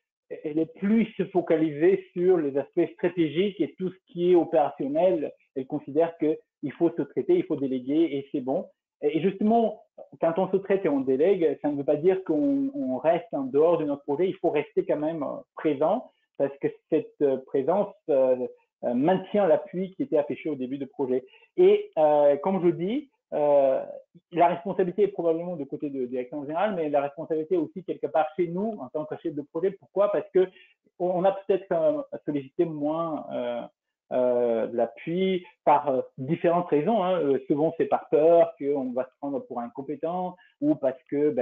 elle est plus focalisée sur les aspects stratégiques et tout ce qui est opérationnel. Elle considère qu'il faut se traiter, il faut déléguer et c'est bon. Et justement, quand on se traite et on délègue, ça ne veut pas dire qu'on reste en dehors de notre projet. Il faut rester quand même présent parce que cette présence maintient l'appui qui était affiché au début du projet. Et comme je dis, la responsabilité est probablement du côté de direction générale, mais la responsabilité aussi quelque part chez nous en tant que chef de projet. Pourquoi? Parce que on a peut-être sollicité moins l'appui par différentes raisons. Hein. Souvent, c'est par peur qu'on va se prendre pour incompétent ou parce que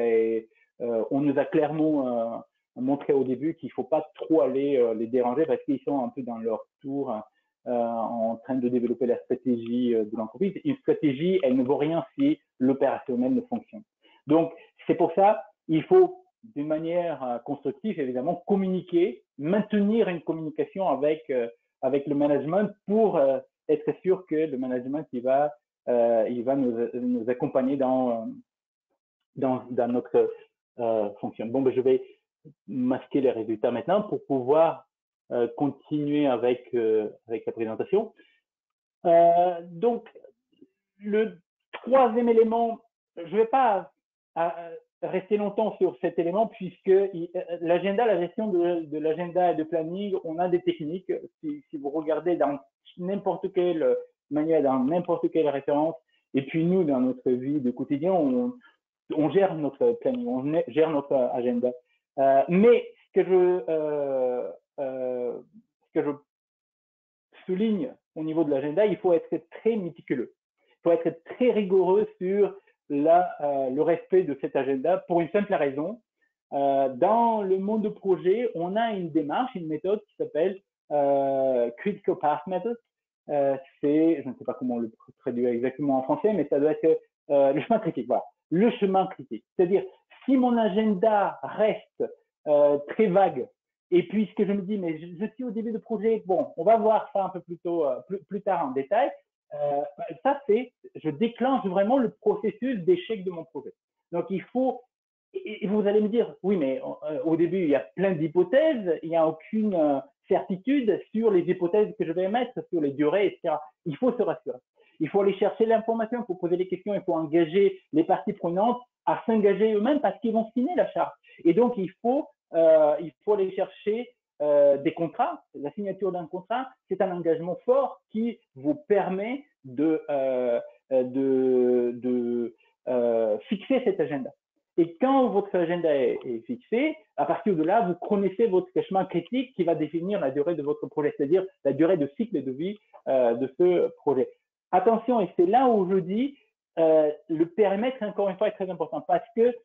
on nous a clairement montré au début qu'il ne faut pas trop aller les déranger parce qu'ils sont un peu dans leur tour en train de développer la stratégie de l'entreprise. Une stratégie, elle ne vaut rien si l'opérationnel ne fonctionne. Donc, c'est pour ça, il faut d'une manière constructive, évidemment, communiquer, maintenir une communication avec le management pour être sûr que le management il va nous accompagner dans notre fonction. Bon, je vais masquer les résultats maintenant pour pouvoir continuer avec la présentation. Donc, le troisième élément, je ne vais pas rester longtemps sur cet élément puisque l'agenda, la gestion de l'agenda et de planning, on a des techniques. Si vous regardez dans n'importe quel manuel, dans n'importe quelle référence, et puis nous, dans notre vie de quotidien, on gère notre planning, on gère notre agenda. Mais ce que je souligne au niveau de l'agenda, il faut être très méticuleux. Il faut être très rigoureux sur le respect de cet agenda pour une simple raison. Dans le monde de projet, on a une démarche, une méthode qui s'appelle Critical Path Method. Je ne sais pas comment le traduire exactement en français, mais ça doit être le chemin critique. Voilà, le chemin critique. C'est-à-dire, si mon agenda reste très vague, et puis ce que je me dis, mais je suis au début de projet, bon, on va voir ça un peu plus tard en détail. Ça, je déclenche vraiment le processus d'échec de mon projet. Donc, il faut, et vous allez me dire, oui, mais au début, il y a plein d'hypothèses, il n'y a aucune certitude sur les hypothèses que je vais mettre, sur les durées, etc. Il faut se rassurer. Il faut aller chercher l'information, il faut poser des questions, il faut engager les parties prenantes à s'engager eux-mêmes parce qu'ils vont signer la charte. Et donc, il faut aller chercher des contrats. La signature d'un contrat, c'est un engagement fort qui vous permet de fixer cet agenda. Et quand votre agenda est fixé, à partir de là, vous connaissez votre chemin critique qui va définir la durée de votre projet, c'est-à-dire la durée de cycle de vie de ce projet. Attention, et c'est là où je dis, le périmètre, encore une fois, est très important parce que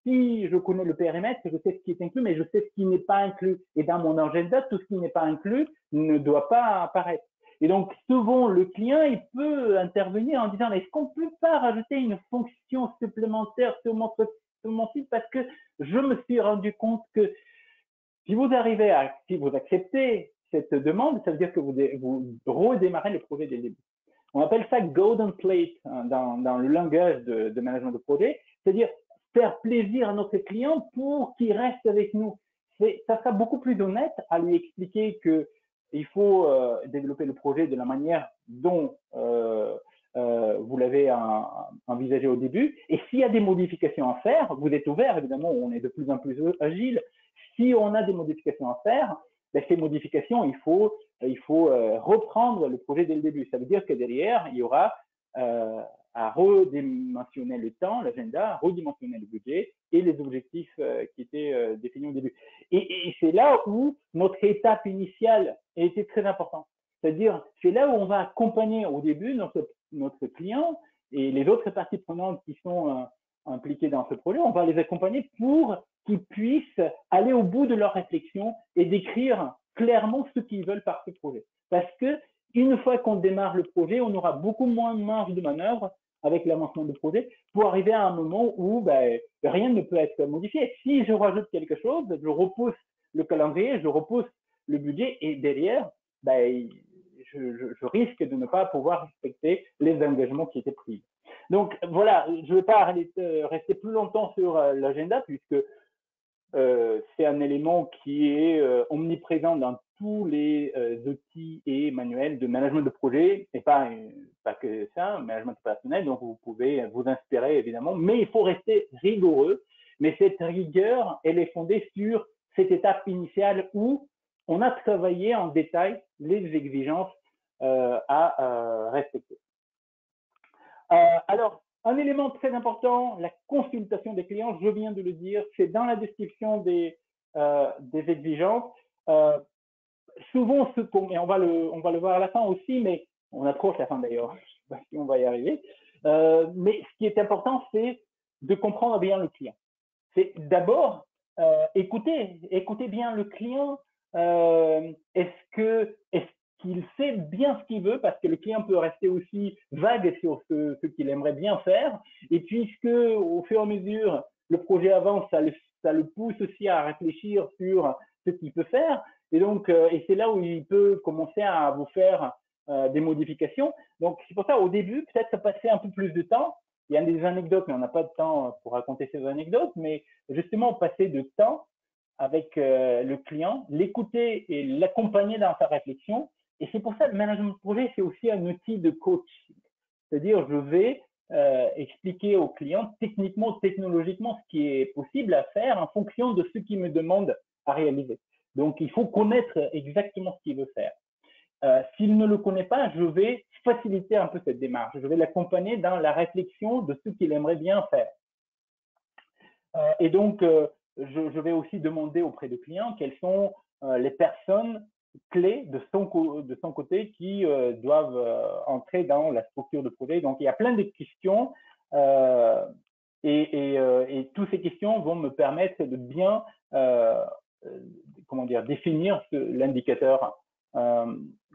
si je connais le périmètre, je sais ce qui est inclus, mais je sais ce qui n'est pas inclus. Et dans mon agenda, tout ce qui n'est pas inclus ne doit pas apparaître. Et donc, souvent, le client, il peut intervenir en disant, est-ce qu'on ne peut pas rajouter une fonction supplémentaire sur mon site parce que je me suis rendu compte que si vous acceptez cette demande, ça veut dire que vous redémarrez le projet dès le début. On appelle ça golden plate dans le langage de management de projet, c'est-à-dire faire plaisir à notre client pour qu'il reste avec nous. Ça sera beaucoup plus honnête à lui expliquer qu'il faut développer le projet de la manière dont vous l'avez envisagé au début. Et s'il y a des modifications à faire, vous êtes ouvert, évidemment, on est de plus en plus agile. Si on a des modifications à faire, ces modifications, il faut reprendre le projet dès le début. Ça veut dire que derrière, il y aura à redimensionner le temps, l'agenda, redimensionner le budget et les objectifs qui étaient définis au début. Et c'est là où notre étape initiale était très importante. C'est-à-dire, c'est là où on va accompagner au début notre client et les autres parties prenantes qui sont impliquées dans ce projet, on va les accompagner pour qu'ils puissent aller au bout de leur réflexion et décrire clairement ce qu'ils veulent par ce projet. Parce que une fois qu'on démarre le projet, on aura beaucoup moins de marge de manœuvre avec l'avancement du projet pour arriver à un moment où rien ne peut être modifié. Si je rajoute quelque chose, je repousse le calendrier, je repousse le budget et derrière, je risque de ne pas pouvoir respecter les engagements qui étaient pris. Donc voilà, je ne vais pas rester plus longtemps sur l'agenda puisque c'est un élément qui est omniprésent dans tous les outils et manuels de management de projet, et pas que ça, management opérationnel, donc vous pouvez vous inspirer évidemment, mais il faut rester rigoureux, mais cette rigueur, elle est fondée sur cette étape initiale où on a travaillé en détail les exigences à respecter. Alors, un élément très important, la consultation des clients, je viens de le dire, c'est dans la description des exigences. Souvent, et on va le voir à la fin aussi, mais on approche la fin d'ailleurs, je ne sais pas si on va y arriver. Mais ce qui est important, c'est de comprendre bien le client. C'est d'abord écouter bien le client. Est-ce qu'il sait bien ce qu'il veut, parce que le client peut rester aussi vague sur ce qu'il aimerait bien faire. Et puisque au fur et à mesure le projet avance, ça le pousse aussi à réfléchir sur ce qu'il peut faire. Et donc, et c'est là où il peut commencer à vous faire des modifications. Donc, c'est pour ça, au début, peut-être ça passait un peu plus de temps. Il y a des anecdotes, mais on n'a pas de temps pour raconter ces anecdotes. Mais justement, passer de temps avec le client, l'écouter et l'accompagner dans sa réflexion. Et c'est pour ça que le management de projet, c'est aussi un outil de coaching. C'est-à-dire, je vais expliquer au client techniquement, technologiquement ce qui est possible à faire en fonction de ce qu'il me demande à réaliser. Donc, il faut connaître exactement ce qu'il veut faire. S'il ne le connaît pas, je vais faciliter un peu cette démarche. Je vais l'accompagner dans la réflexion de ce qu'il aimerait bien faire. Et donc, je vais aussi demander auprès du client quelles sont les personnes clés de son côté qui doivent entrer dans la structure de projet. Donc, il y a plein de questions et toutes ces questions vont me permettre de bien définir l'indicateur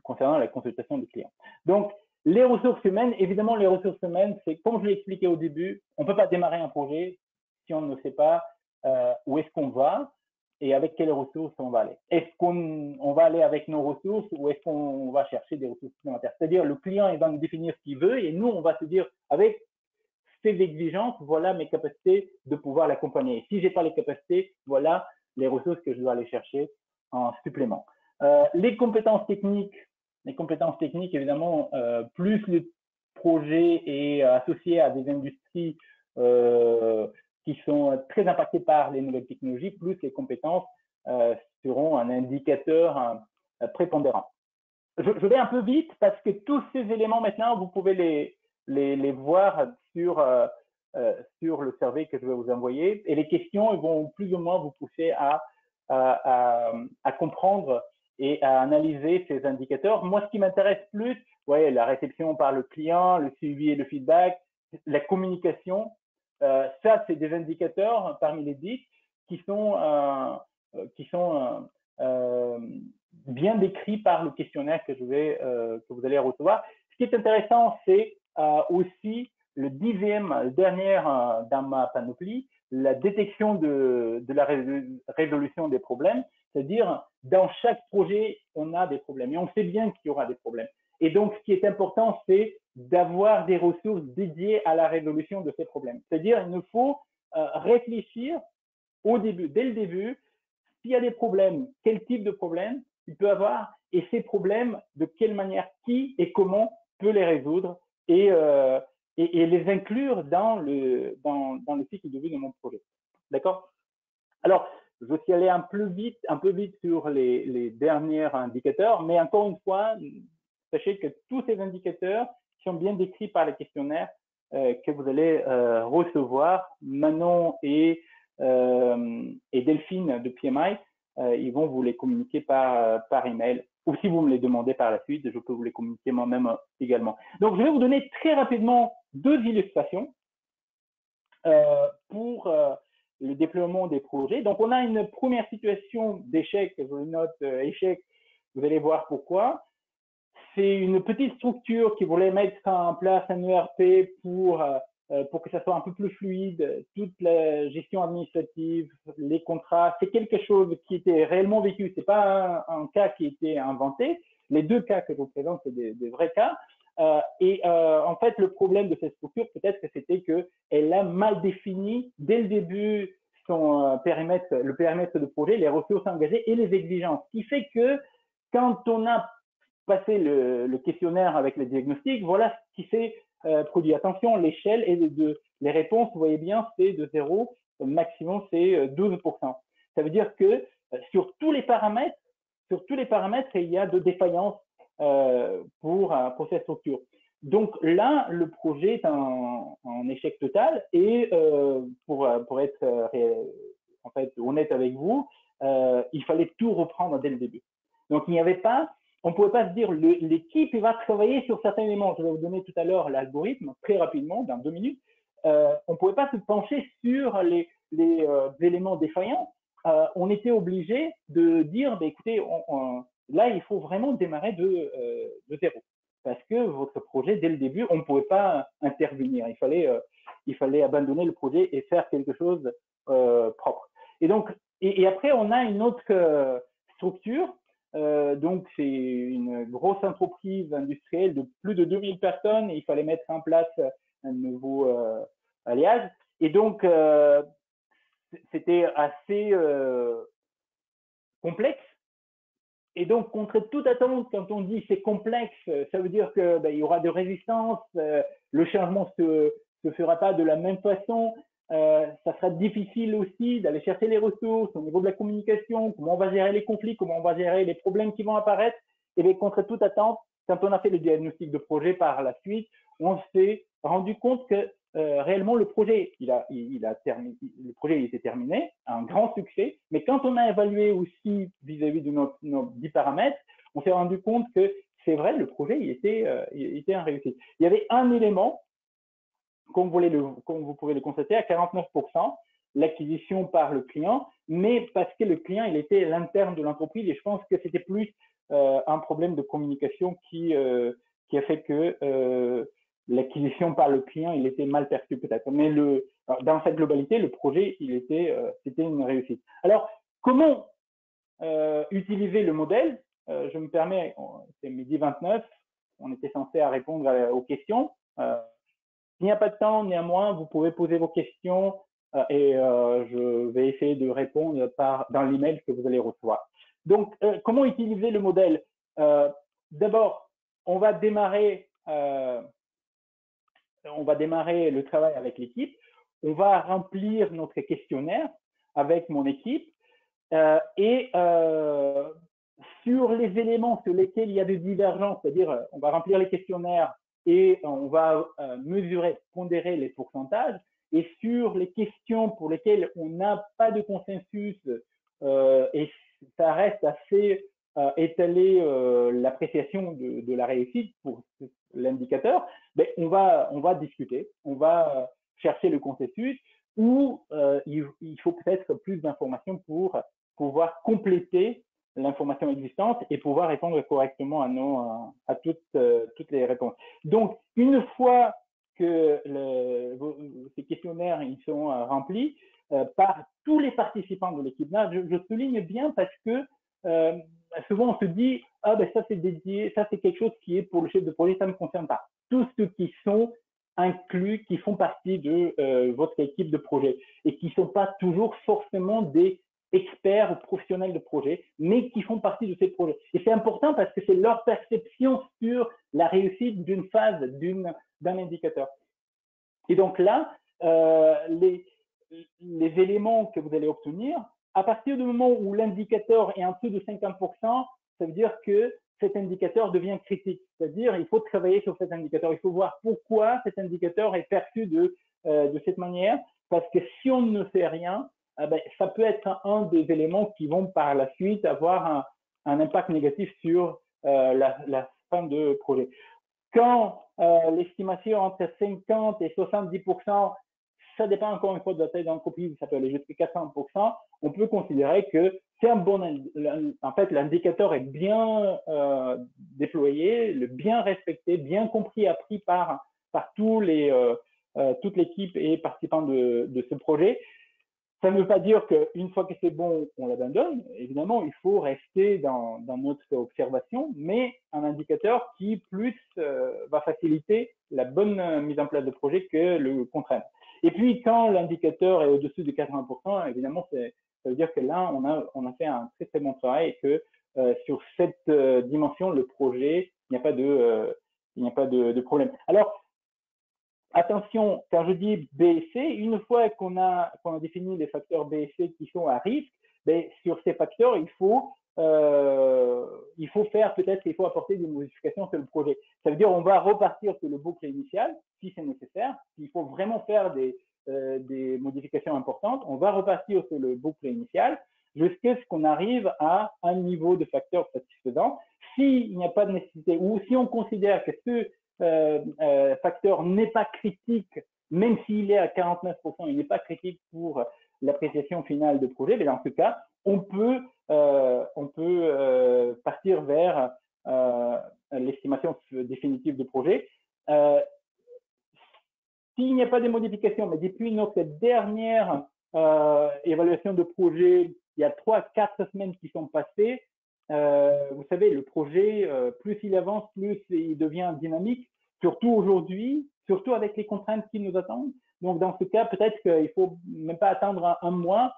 concernant la consultation du client. Donc, les ressources humaines, évidemment, les ressources humaines, c'est comme je l'ai expliqué au début, on ne peut pas démarrer un projet si on ne sait pas où est-ce qu'on va et avec quelles ressources on va aller. Est-ce qu'on va aller avec nos ressources ou est-ce qu'on va chercher des ressources supplémentaires? C'est-à-dire, le client, il va nous définir ce qu'il veut et nous, on va se dire, avec ces exigences, voilà mes capacités de pouvoir l'accompagner. Si je n'ai pas les capacités, voilà les ressources que je dois aller chercher en supplément. Les compétences techniques, évidemment, plus le projet est associé à des industries qui sont très impactées par les nouvelles technologies, plus les compétences seront un indicateur prépondérant. Je vais un peu vite parce que tous ces éléments maintenant, vous pouvez les voir sur le survey que je vais vous envoyer. Et les questions vont plus ou moins vous pousser à comprendre et à analyser ces indicateurs. Moi, ce qui m'intéresse plus, la réception par le client, le suivi et le feedback, la communication, ça, c'est des indicateurs parmi les 10 qui sont bien décrits par le questionnaire que vous allez recevoir. Ce qui est intéressant, c'est aussi le dernier dans ma panoplie, la détection de la résolution des problèmes. C'est-à-dire, dans chaque projet, on a des problèmes et on sait bien qu'il y aura des problèmes. Et donc, ce qui est important, c'est d'avoir des ressources dédiées à la résolution de ces problèmes. C'est-à-dire, il faut réfléchir dès le début, s'il y a des problèmes, quel type de problème il peut avoir et ces problèmes, de quelle manière, qui et comment peut les résoudre et les inclure dans le cycle de vie de mon projet. D'accord? Alors, je suis allé un peu vite sur les derniers indicateurs, mais encore une fois, sachez que tous ces indicateurs sont bien décrits par les questionnaires que vous allez recevoir. Manon et Delphine de PMI, ils vont vous les communiquer par email. Ou si vous me les demandez par la suite, je peux vous les communiquer moi-même également. Donc, je vais vous donner très rapidement 2 illustrations pour le déploiement des projets. Donc, on a une première situation d'échec, je note échec, vous allez voir pourquoi. C'est une petite structure qui voulait mettre en place un ERP pour que ça soit un peu plus fluide, toute la gestion administrative, les contrats. C'est quelque chose qui était réellement vécu. Ce n'est pas un cas qui a été inventé. Les 2 cas que je vous présente, c'est des vrais cas. En fait, le problème de cette structure, peut-être que c'était qu'elle a mal défini dès le début le périmètre de projet, les ressources engagées et les exigences. Ce qui fait que quand on a passé le questionnaire avec les diagnostics, voilà ce qui s'est produit. Attention, l'échelle est les réponses, vous voyez bien, c'est de 0, maximum c'est 12%. Ça veut dire que sur tous les paramètres, sur tous les paramètres, il y a de défaillances pour cette structure. Donc là, le projet est en échec total et pour être en fait honnête avec vous, il fallait tout reprendre dès le début. Donc il n'y avait pas, on ne pouvait pas se dire l'équipe va travailler sur certains éléments. Je vais vous donner tout à l'heure l'algorithme très rapidement, dans 2 minutes. On ne pouvait pas se pencher sur les éléments défaillants. On était obligé de dire, bah, écoutez, là, il faut vraiment démarrer de zéro. Parce que votre projet, dès le début, on ne pouvait pas intervenir. Il fallait abandonner le projet et faire quelque chose propre. Et donc, et après, on a une autre structure. Donc, c'est une grosse entreprise industrielle de plus de 2000 personnes et il fallait mettre en place un nouveau alliage. Et donc, c'était assez complexe. Et donc, contre toute attente, quand on dit c'est complexe, ça veut dire que il y aura de résistance, le changement se fera pas de la même façon, ça sera difficile aussi d'aller chercher les ressources au niveau de la communication, comment on va gérer les conflits, comment on va gérer les problèmes qui vont apparaître. Et bien, contre toute attente, quand on a fait le diagnostic de projet par la suite, on s'est rendu compte que réellement le projet, le projet était terminé, un grand succès. Mais quand on a évalué aussi vis-à-vis de nos 10 paramètres, on s'est rendu compte que c'est vrai, le projet il était un réussite. Il y avait un élément, comme vous pouvez le constater, à 49%, l'acquisition par le client, mais parce que le client il était à l'interne de l'entreprise et je pense que c'était plus un problème de communication qui a fait que l'acquisition par le client, il était mal perçu peut-être. Mais dans cette globalité, le projet, c'était une réussite. Alors, comment utiliser le modèle? Je me permets, c'est midi 29, on était censé répondre aux questions. S'il n'y a pas de temps, néanmoins, vous pouvez poser vos questions et je vais essayer de répondre dans l'email que vous allez recevoir. Donc, comment utiliser le modèle? D'abord, on va démarrer le travail avec l'équipe. On va remplir notre questionnaire avec mon équipe et sur les éléments sur lesquels il y a des divergences, c'est-à-dire on va remplir les questionnaires et on va mesurer, pondérer les pourcentages. Et sur les questions pour lesquelles on n'a pas de consensus et ça reste assez étalé l'appréciation de la réussite pour l'indicateur, ben, on va discuter, on va chercher le consensus ou il faut peut-être plus d'informations pour pouvoir compléter l'information existante et pouvoir répondre correctement à toutes les réponses. Donc, une fois que ces questionnaires ils sont remplis par tous les participants de l'équipe, je souligne bien parce que souvent on se dit ah ben ça c'est dédié, ça c'est quelque chose qui est pour le chef de projet, ça ne me concerne pas. Tous ceux qui sont inclus, qui font partie de votre équipe de projet et qui ne sont pas toujours forcément des experts ou professionnels de projet, mais qui font partie de ces projets. Et c'est important parce que c'est leur perception sur la réussite d'une phase, d'un indicateur. Et donc là, les éléments que vous allez obtenir, à partir du moment où l'indicateur est en dessous de 50%, ça veut dire que cet indicateur devient critique. C'est-à-dire, il faut travailler sur cet indicateur. Il faut voir pourquoi cet indicateur est perçu de cette manière. Parce que si on ne fait rien, ben, ça peut être un des éléments qui vont par la suite avoir un impact négatif sur la fin de projet. Quand l'estimation entre 50 et 70%, ça dépend encore une fois de la taille d'entreprise, ça peut aller jusqu'à 400%, on peut considérer que c'est un bon, en fait, l'indicateur est bien déployé, bien respecté, bien compris, appris par toute l'équipe et participants de ce projet. Ça ne veut pas dire qu'une fois que c'est bon, on l'abandonne. Évidemment, il faut rester dans notre observation, mais un indicateur qui plus va faciliter la bonne mise en place de projet que le contraindre. Et puis, quand l'indicateur est au-dessus de 80%, évidemment, ça veut dire que là, on a fait un très très bon travail et que sur cette dimension, le projet, il n'y a pas de problème. Alors, attention, quand je dis B et C, une fois qu'on a défini les facteurs B et C qui sont à risque, ben, sur ces facteurs, il faut il faut faire peut-être qu'il faut apporter des modifications sur le projet. Ça veut dire on va repartir sur le boucle initial si c'est nécessaire. S'il faut vraiment faire des modifications importantes, on va repartir sur le boucle initial jusqu'à ce qu'on arrive à un niveau de facteur satisfaisant. S'il n'y a pas de nécessité ou si on considère que ce facteur n'est pas critique, même s'il est à 49%, il n'est pas critique pour l'appréciation finale de projet, mais dans ce cas, on peut partir vers l'estimation définitive de projet. S'il n'y a pas de modifications, mais depuis notre dernière évaluation de projet, il y a 3-4 semaines qui sont passées, vous savez, le projet, plus il avance, plus il devient dynamique, surtout aujourd'hui, surtout avec les contraintes qui nous attendent. Donc, dans ce cas, peut-être qu'il ne faut même pas attendre un mois,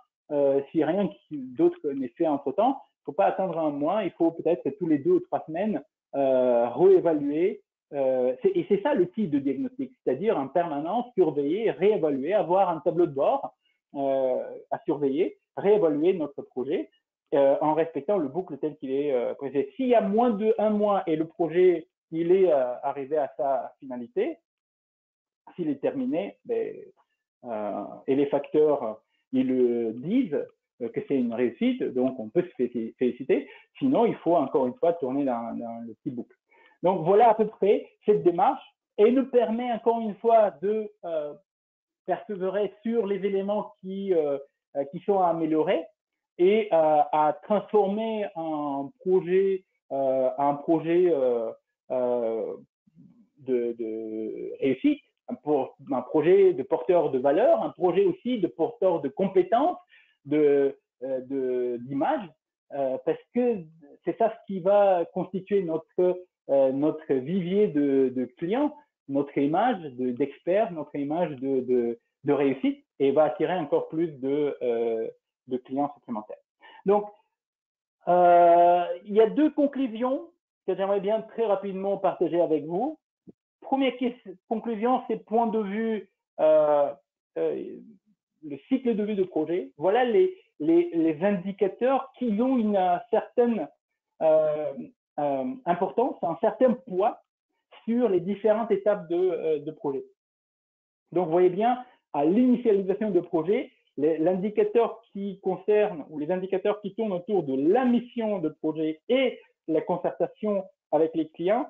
si rien d'autre n'est fait entre-temps. Il ne faut pas attendre un mois, il faut peut-être tous les 2 ou 3 semaines réévaluer. Et c'est ça le type de diagnostic, c'est-à-dire en permanence surveiller, réévaluer, avoir un tableau de bord à surveiller, réévaluer notre projet en respectant le boucle tel qu'il est présenté. S'il y a moins d'1 mois et le projet il est arrivé à sa finalité, s'il est terminé, et les facteurs ils disent que c'est une réussite, donc on peut se féliciter. Sinon, il faut encore une fois tourner dans le petit boucle. Donc voilà à peu près cette démarche et nous permet encore une fois de persévérer sur les éléments qui sont à améliorer et à transformer un projet de réussite, un projet de porteur de valeur, un projet aussi de porteur de compétences, d'image, parce que c'est ça ce qui va constituer notre vivier de clients, notre image d'expert, notre image de réussite, et va attirer encore plus de clients supplémentaires. Donc, il y a 2 conclusions que j'aimerais bien très rapidement partager avec vous. Première conclusion, c'est point de vue, le cycle de vie de projet. Voilà les indicateurs qui ont une certaine importance, un certain poids sur les différentes étapes de projet. Donc, vous voyez bien, à l'initialisation de projet, l'indicateur qui concerne ou les indicateurs qui tournent autour de la mission de projet et la concertation avec les clients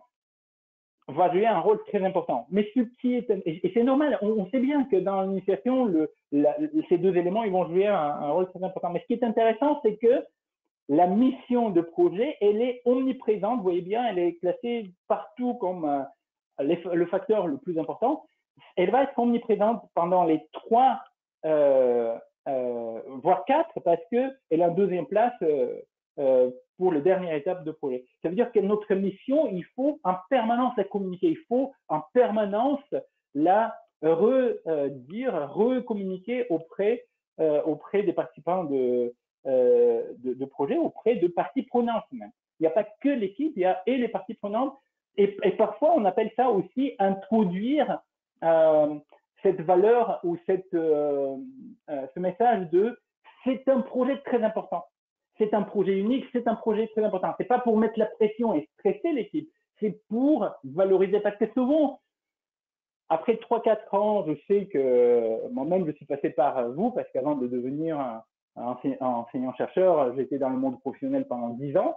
va jouer un rôle très important. Mais ce qui est, et c'est normal, on sait bien que dans l'initiation, ces 2 éléments, ils vont jouer un rôle très important. Mais ce qui est intéressant, c'est que la mission de projet, elle est omniprésente, vous voyez bien, elle est classée partout comme le facteur le plus important. Elle va être omniprésente pendant les 3, voire 4, parce qu'elle a une 2e place pour la dernière étape de projet. Ça veut dire que notre mission, il faut en permanence la communiquer, il faut en permanence la recommuniquer auprès des participants de projet, auprès de parties prenantes même. Il n'y a pas que l'équipe, il y a et les parties prenantes, et parfois on appelle ça aussi introduire cette valeur ou ce message de c'est un projet très important. C'est un projet unique, c'est un projet très important. Ce n'est pas pour mettre la pression et stresser l'équipe, c'est pour valoriser. Parce que souvent, après 3-4 ans, je sais que moi-même, je suis passé par vous, parce qu'avant de devenir un enseignant-chercheur, j'étais dans le monde professionnel pendant 10 ans.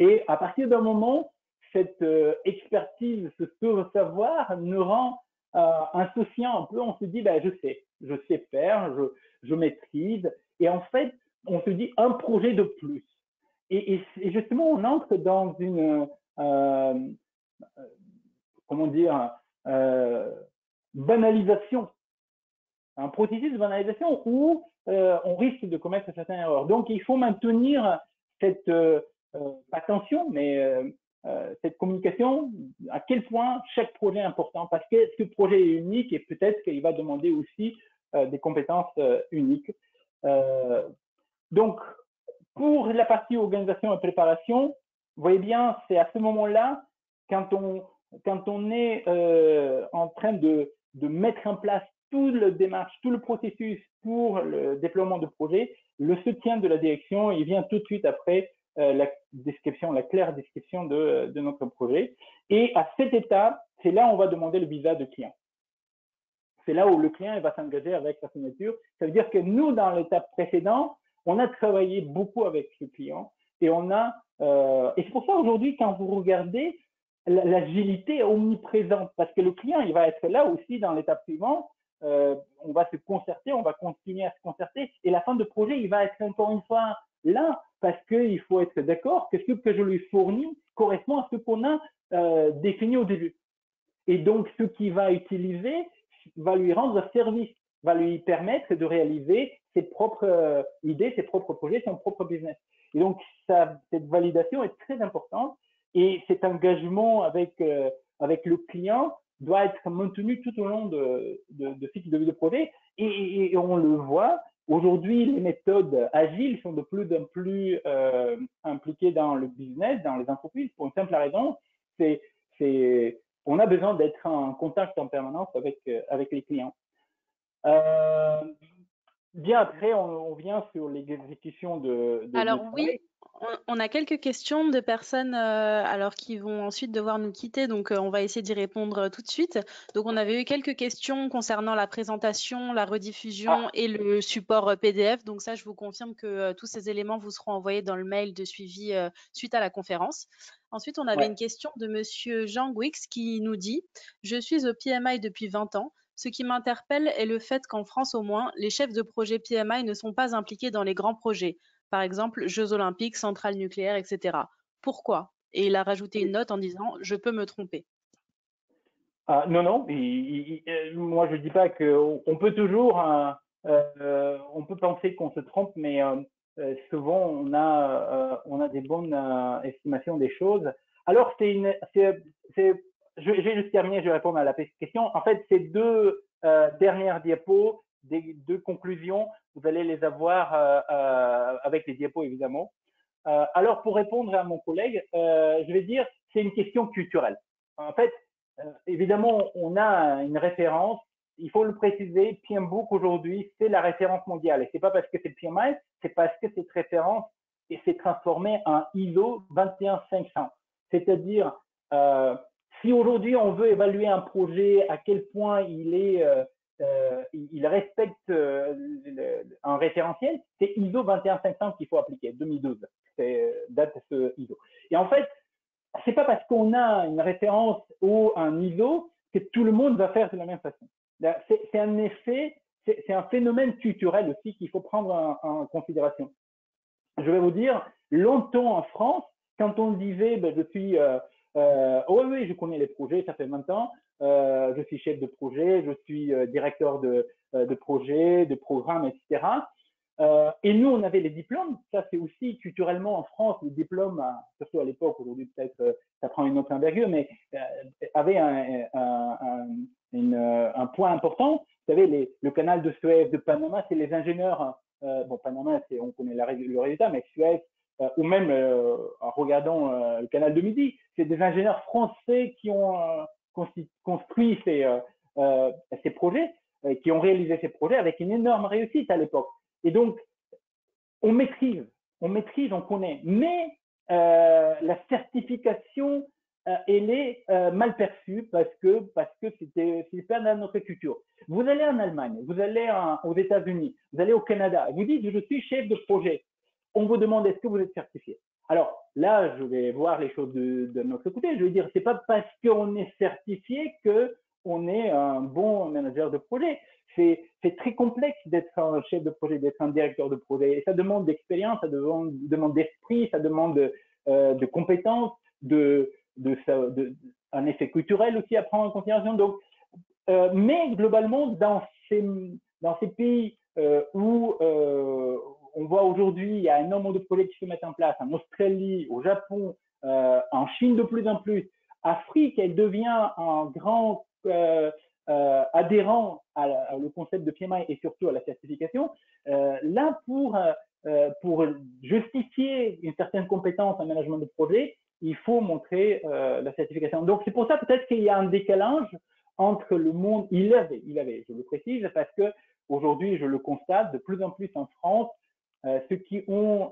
Et à partir d'un moment, cette expertise, ce savoir nous rend insouciant un peu. On se dit, je sais faire, je maîtrise. Et en fait, on se dit un projet de plus. Et justement, on entre dans une, banalisation, un processus de banalisation où on risque de commettre certaines erreurs. Donc, il faut maintenir cette attention, mais cette communication, à quel point chaque projet est important, parce que ce projet est unique et peut-être qu'il va demander aussi des compétences uniques. Donc, pour la partie organisation et préparation, vous voyez bien, c'est à ce moment-là, quand on est en train de mettre en place toute la démarche, tout le processus pour le déploiement de projet, le soutien de la direction, il vient tout de suite après la claire description de notre projet. Et à cette étape, c'est là où on va demander le visa de client. C'est là où le client va s'engager avec sa signature. Ça veut dire que nous, dans l'étape précédente, on a travaillé beaucoup avec le client et et c'est pour ça aujourd'hui, quand vous regardez, l'agilité est omniprésente parce que le client, il va être là aussi dans l'étape suivante. On va se concerter, on va continuer à se concerter et la fin de projet, il va être encore une fois là parce qu'il faut être d'accord que ce que je lui fournis correspond à ce qu'on a défini au début. Et donc, ce qu'il va utiliser va lui rendre service, va lui permettre de réaliser ses propres idées, ses propres projets, son propre business. Et donc, cette validation est très importante et cet engagement avec le client doit être maintenu tout au long de cycle de vie de projet. Et on le voit, aujourd'hui, les méthodes agiles sont de plus en plus impliquées dans le business, dans les entreprises, pour une simple raison, on a besoin d'être en contact en permanence avec les clients. Bien après, on vient sur l'exécution de Alors travail. oui, on a quelques questions de personnes alors qui vont ensuite devoir nous quitter, donc on va essayer d'y répondre tout de suite. Donc on avait eu quelques questions concernant la présentation, la rediffusion et le support PDF. Donc ça, je vous confirme que tous ces éléments vous seront envoyés dans le mail de suivi suite à la conférence. Ensuite, on avait une question de Monsieur Jean Guix qui nous dit « Je suis au PMI depuis 20 ans. Ce qui m'interpelle est le fait qu'en France au moins, les chefs de projet PMI ne sont pas impliqués dans les grands projets. Par exemple, Jeux olympiques, centrales nucléaires, etc. Pourquoi ? Et il a rajouté une note en disant « Je peux me tromper ». Non, non, moi je ne dis pas qu'on peut toujours, on peut penser qu'on se trompe, mais souvent on a des bonnes estimations des choses. Alors, je vais juste terminer, je vais répondre à la question. En fait, ces deux dernières diapos, deux conclusions, vous allez les avoir avec les diapos évidemment. Alors, pour répondre à mon collègue, je vais dire c'est une question culturelle. En fait, évidemment, on a une référence. Il faut le préciser, PMBOK aujourd'hui, c'est la référence mondiale. Et c'est pas parce que c'est PMI, c'est parce que cette référence s'est transformée en ISO 21500. C'est-à-dire, si aujourd'hui on veut évaluer un projet, à quel point il respecte un référentiel, c'est ISO 21500 qu'il faut appliquer, 2012. C'est date ce ISO. Et en fait, c'est pas parce qu'on a une référence ou un ISO que tout le monde va faire de la même façon. C'est un effet, c'est un phénomène culturel aussi qu'il faut prendre en considération. Je vais vous dire, longtemps en France, quand on disait, ben, je suis, oh oui, je connais les projets, ça fait 20 ans, je suis chef de projet, je suis directeur de projet, de programme, etc. Et nous, on avait les diplômes. Ça, c'est aussi culturellement en France, les diplômes, surtout à l'époque, aujourd'hui peut-être ça prend une autre envergure, mais avait un point important. Vous savez, le canal de Suez, de Panama, c'est les ingénieurs. Bon, Panama, on connaît le résultat, mais Suez, ou même en regardant le canal de Midi, c'est des ingénieurs français qui ont construit ces projets, qui ont réalisé ces projets avec une énorme réussite à l'époque. Et donc, on maîtrise, on connaît. Mais la certification, elle est mal perçue parce que c'est pas dans notre culture. Vous allez en Allemagne, vous allez aux États-Unis, vous allez au Canada, vous dites je suis chef de projet. On vous demande est-ce que vous êtes certifié. Alors là, je vais voir les choses de notre côté. Je vais dire c'est pas parce qu'on est certifié que on est un bon manager de projet. C'est très complexe d'être un chef de projet, d'être un directeur de projet. Et ça demande d'expérience, ça demande d'esprit, ça demande de compétences, un effet culturel aussi à prendre en considération. Donc, mais globalement, dans ces pays où on voit aujourd'hui, il y a un nombre de projets qui se mettent en place, en Australie, au Japon, en Chine de plus en plus, Afrique, elle devient un grand adhérent au concept de PMI et surtout à la certification. Là, pour justifier une certaine compétence en management de projet, il faut montrer la certification. Donc, c'est pour ça peut-être qu'il y a un décalage entre le monde, il avait, je le précise, parce que aujourd'hui, je le constate de plus en plus en France, ceux qui ont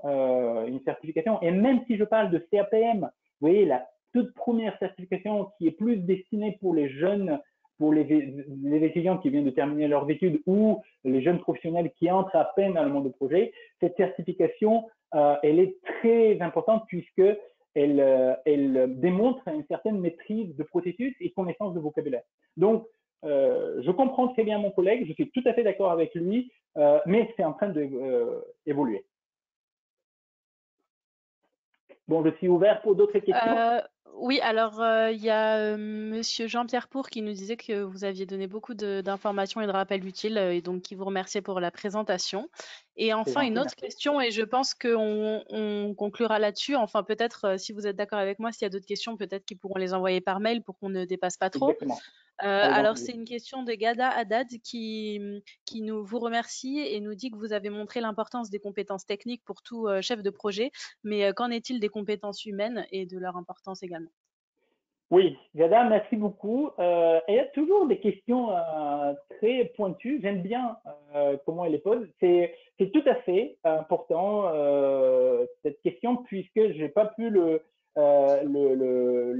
une certification, et même si je parle de CAPM, vous voyez, la toute première certification qui est plus destinée pour les jeunes, pour les étudiants qui viennent de terminer leurs études ou les jeunes professionnels qui entrent à peine dans le monde de projet, cette certification, elle est très importante puisque elle démontre une certaine maîtrise de processus et connaissance de vocabulaire. Donc, je comprends très bien mon collègue, je suis tout à fait d'accord avec lui, mais c'est en train d'évoluer. Bon, je suis ouvert pour d'autres questions. Oui, alors il y a Monsieur Jean-Pierre Pour qui nous disait que vous aviez donné beaucoup d'informations et de rappels utiles et donc qui vous remerciait pour la présentation. Et enfin, une autre question, et je pense qu'on conclura là-dessus. Enfin, peut-être, si vous êtes d'accord avec moi, s'il y a d'autres questions, peut-être qu'ils pourront les envoyer par mail pour qu'on ne dépasse pas trop. Exactement. Alors, c'est une question de Gada Haddad qui vous remercie et nous dit que vous avez montré l'importance des compétences techniques pour tout chef de projet, mais qu'en est-il des compétences humaines et de leur importance également? Oui, Gada, merci beaucoup. Et il y a toujours des questions très pointues. J'aime bien comment elle les pose. C'est tout à fait important cette question puisque je n'ai pas pu le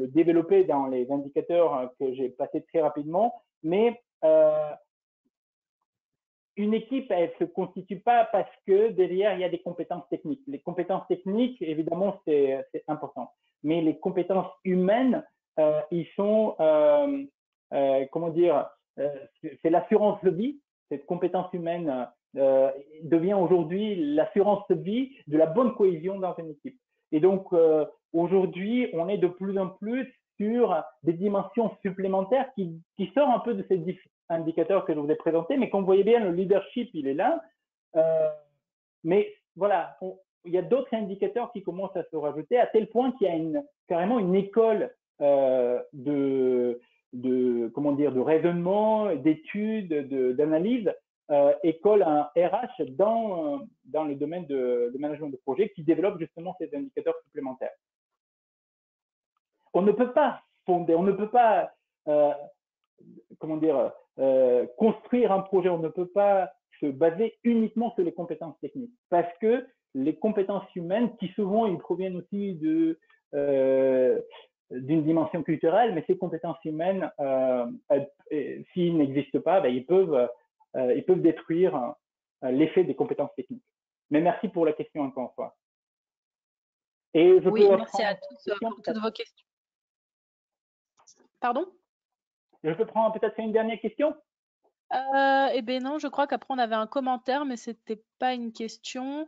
développer dans les indicateurs que j'ai passés très rapidement. Mais une équipe, elle ne se constitue pas parce que derrière, il y a des compétences techniques. Les compétences techniques, évidemment, c'est important. Mais les compétences humaines, ils sont, comment dire, c'est l'assurance de vie. Cette compétence humaine devient aujourd'hui l'assurance de vie de la bonne cohésion dans une équipe. Et donc, aujourd'hui, on est de plus en plus sur des dimensions supplémentaires qui sortent un peu de ces indicateurs que je vous ai présentés, mais comme vous voyez bien, le leadership, il est là. Mais voilà, il y a d'autres indicateurs qui commencent à se rajouter, à tel point qu'il y a carrément une école comment dire, de raisonnement, d'études, d'analyse, école à RH dans le domaine de management de projet qui développe justement ces indicateurs supplémentaires. On ne peut pas fonder, on ne peut pas, comment dire, construire un projet, on ne peut pas se baser uniquement sur les compétences techniques parce que les compétences humaines, qui souvent ils proviennent aussi d'une dimension culturelle, mais ces compétences humaines, s'ils n'existent pas, ben, ils peuvent détruire l'effet des compétences techniques. Mais merci pour la question encore une fois. Et je oui, merci à tous pour toutes vos questions. Pardon? Je peux prendre peut-être une dernière question? Eh bien non, je crois qu'après on avait un commentaire, mais c'était pas une question.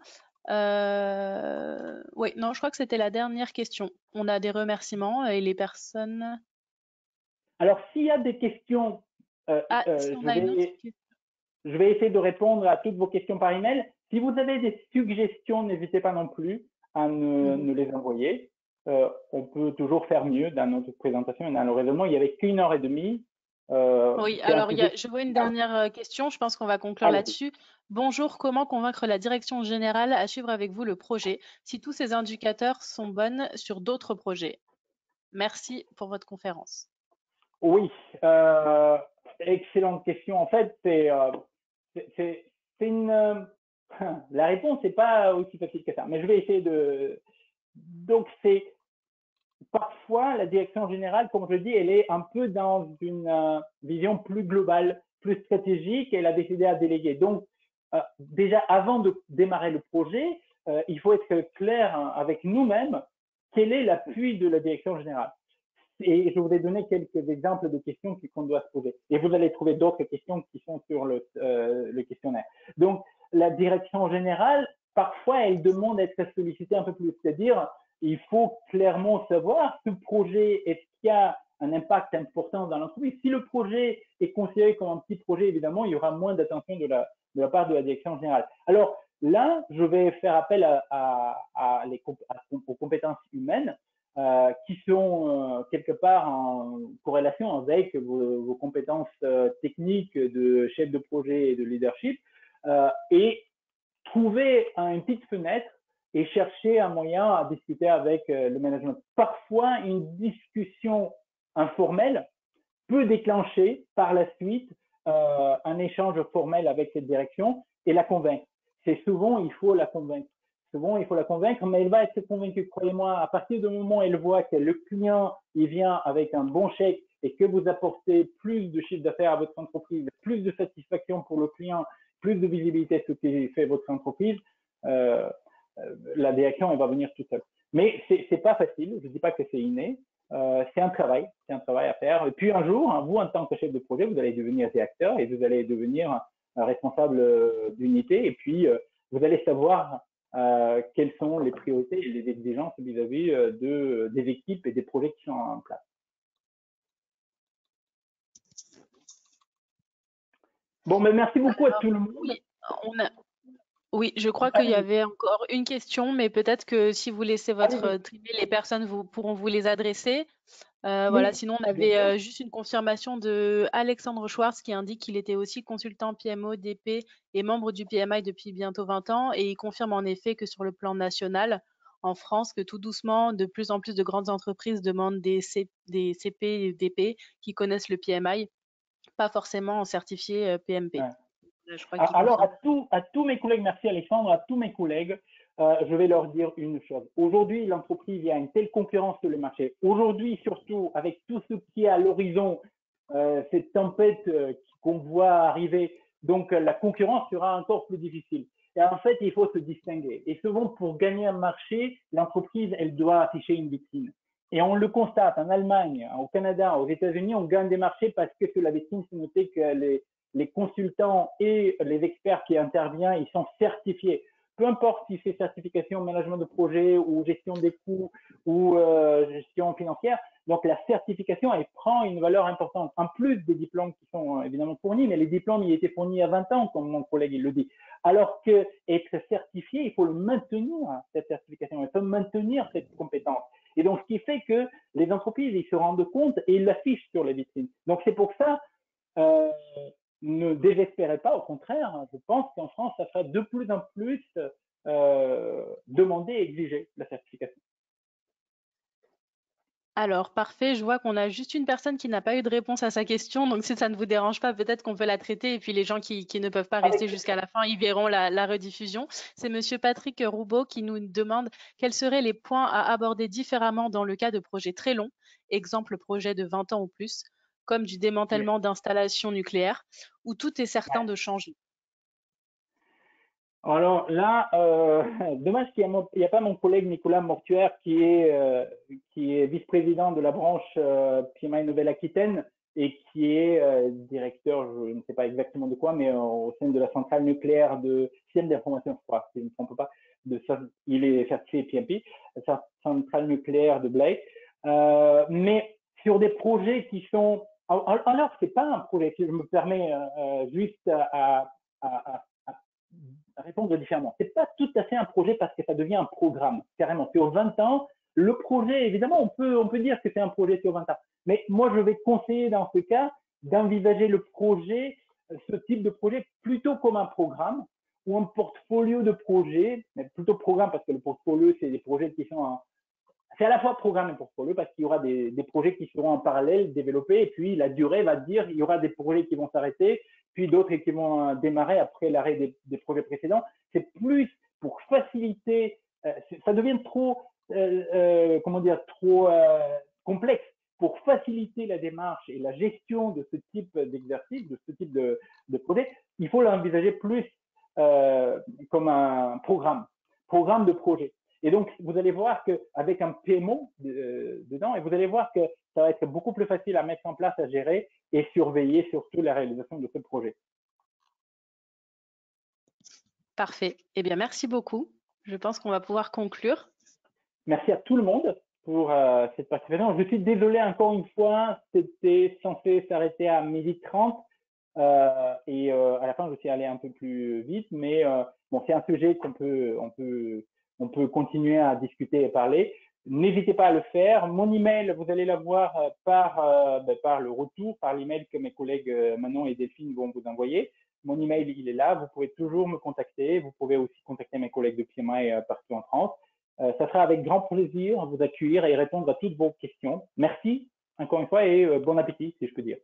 Oui, non, je crois que c'était la dernière question. On a des remerciements et les personnes. Alors, s'il y a des questions, je vais essayer de répondre à toutes vos questions par email. Si vous avez des suggestions, n'hésitez pas non plus à nous les envoyer. On peut toujours faire mieux dans notre présentation et dans le raisonnement. Il n'y avait qu'une heure et demie. Oui, alors je vois une dernière question, je pense qu'on va conclure là-dessus. Bonjour, comment convaincre la direction générale à suivre avec vous le projet si tous ces indicateurs sont bons sur d'autres projets? Merci pour votre conférence. Oui, excellente question. En fait, c'est une. La réponse n'est pas aussi facile que ça, mais je vais essayer de. Donc, c'est parfois la direction générale, comme je dis, elle est un peu dans une vision plus globale, plus stratégique, et elle a décidé à déléguer. Donc, déjà, avant de démarrer le projet, il faut être clair avec nous-mêmes quel est l'appui de la direction générale. Et je vous ai donné quelques exemples de questions qu'on doit se poser. Et vous allez trouver d'autres questions qui sont sur le questionnaire. Donc, la direction générale, parfois, elle demande à être sollicitée un peu plus. C'est-à-dire, il faut clairement savoir ce projet, est-ce qu'il y a un impact important dans l'entreprise. Si le projet est considéré comme un petit projet, évidemment, il y aura moins d'attention de la part de la direction générale. Alors là, je vais faire appel aux compétences humaines qui sont quelque part en corrélation avec vos compétences techniques de chef de projet et de leadership et trouver une petite fenêtre et chercher un moyen à discuter avec le management. Parfois, une discussion informelle peut déclencher par la suite un échange formel avec cette direction et la convaincre. c'est souvent, il faut la convaincre. Souvent, il faut la convaincre, mais elle va être convaincue, croyez-moi, à partir du moment où elle voit que le client, il vient avec un bon chèque et que vous apportez plus de chiffre d'affaires à votre entreprise, plus de satisfaction pour le client, plus de visibilité sur ce que fait votre entreprise, euh, la direction, elle va venir toute seule. Mais c'est pas facile, je ne dis pas que c'est inné, c'est un travail à faire. Et puis un jour, vous, en tant que chef de projet, vous allez devenir directeur et vous allez devenir un responsable d'unité. Et puis, vous allez savoir quelles sont les priorités et les exigences vis-à-vis des équipes et des projets qui sont en place. Bon, mais merci beaucoup à tout le monde. Oui, oui, je crois qu'il y avait encore une question, mais peut-être que si vous laissez votre email, les personnes pourront vous les adresser. Voilà, sinon on avait juste une confirmation de Alexandre Schwartz qui indique qu'il était aussi consultant PMO, DP et membre du PMI depuis bientôt 20 ans et il confirme en effet que sur le plan national, en France, que tout doucement, de plus en plus de grandes entreprises demandent des CP et DP qui connaissent le PMI, pas forcément certifiés PMP. Ouais. Je crois qu'il Alors, confirme. à tous mes collègues, merci Alexandre, à tous mes collègues, je vais leur dire une chose. Aujourd'hui, l'entreprise, il y a une telle concurrence sur le marché. Aujourd'hui, surtout, avec tout ce qui est à l'horizon, cette tempête qu'on voit arriver, donc la concurrence sera encore plus difficile. Et en fait, il faut se distinguer. Et souvent, pour gagner un marché, l'entreprise, elle doit afficher une vitrine. Et on le constate en Allemagne, au Canada, aux États-Unis, on gagne des marchés parce que sur la vitrine, c'est noté que les consultants et les experts qui interviennent, ils sont certifiés. Peu importe si c'est certification management de projet ou gestion des coûts ou gestion financière. Donc, la certification, elle prend une valeur importante. En plus des diplômes qui sont évidemment fournis, mais les diplômes, ils étaient fournis il y a 20 ans, comme mon collègue il le dit. Alors que être certifié, il faut le maintenir, cette certification. Il faut maintenir cette compétence. Et donc, ce qui fait que les entreprises, ils se rendent compte et ils l'affichent sur les vitrines. Donc, c'est pour ça, ne désespérez pas, au contraire, je pense qu'en France, ça sera de plus en plus demandé et exigé, la certification. Alors, parfait, je vois qu'on a juste une personne qui n'a pas eu de réponse à sa question, donc si ça ne vous dérange pas, peut-être qu'on peut la traiter et puis les gens qui ne peuvent pas rester jusqu'à la fin, ils verront la rediffusion. C'est Monsieur Patrick Roubaud qui nous demande quels seraient les points à aborder différemment dans le cas de projets très longs, exemple projet de 20 ans ou plus, comme du démantèlement d'installations nucléaires, où tout est certain de changer. Alors là, dommage qu'il n'y a pas mon collègue Nicolas Mortuaire qui est vice-président de la branche PMI Nouvelle-Aquitaine et qui est directeur, je ne sais pas exactement de quoi, mais au sein de la centrale nucléaire de système d'information, je crois, si je ne me trompe pas, il est certifié PMP, la centrale nucléaire de Blaye. Mais sur des projets qui sont... Alors, ce n'est pas un projet, si je me permets juste à répondre différemment. C'est pas tout à fait un projet parce que ça devient un programme, carrément. Sur 20 ans, le projet, évidemment, on peut dire que c'est un projet sur 20 ans. Mais moi, je vais conseiller dans ce cas d'envisager le projet, ce type de projet, plutôt comme un programme ou un portfolio de projets, mais plutôt programme parce que le portfolio, c'est des projets qui sont c'est à la fois programme et portfolio parce qu'il y aura des projets qui seront en parallèle développés et puis la durée va dire il y aura des projets qui vont s'arrêter, puis d'autres qui vont démarrer après l'arrêt des projets précédents. C'est plus pour faciliter, ça devient trop, comment dire, trop complexe. Pour faciliter la démarche et la gestion de ce type d'exercice, de ce type de projet, il faut l'envisager plus comme un programme de projet. Et donc, vous allez voir qu'avec un PMO dedans, et vous allez voir que ça va être beaucoup plus facile à mettre en place, à gérer et surveiller surtout la réalisation de ce projet. Parfait. Eh bien, merci beaucoup. Je pense qu'on va pouvoir conclure. Merci à tout le monde pour cette participation. Je suis désolé encore une fois, c'était censé s'arrêter à 12h30 et à la fin, je suis allé un peu plus vite, mais bon, c'est un sujet on peut continuer à discuter et parler. N'hésitez pas à le faire. Mon email, vous allez l'avoir par le retour, par l'email que mes collègues Manon et Delphine vont vous envoyer. Mon email, il est là. Vous pouvez toujours me contacter. Vous pouvez aussi contacter mes collègues de PMI partout en France. Ça sera avec grand plaisir vous accueillir et répondre à toutes vos questions. Merci encore une fois et bon appétit, si je peux dire.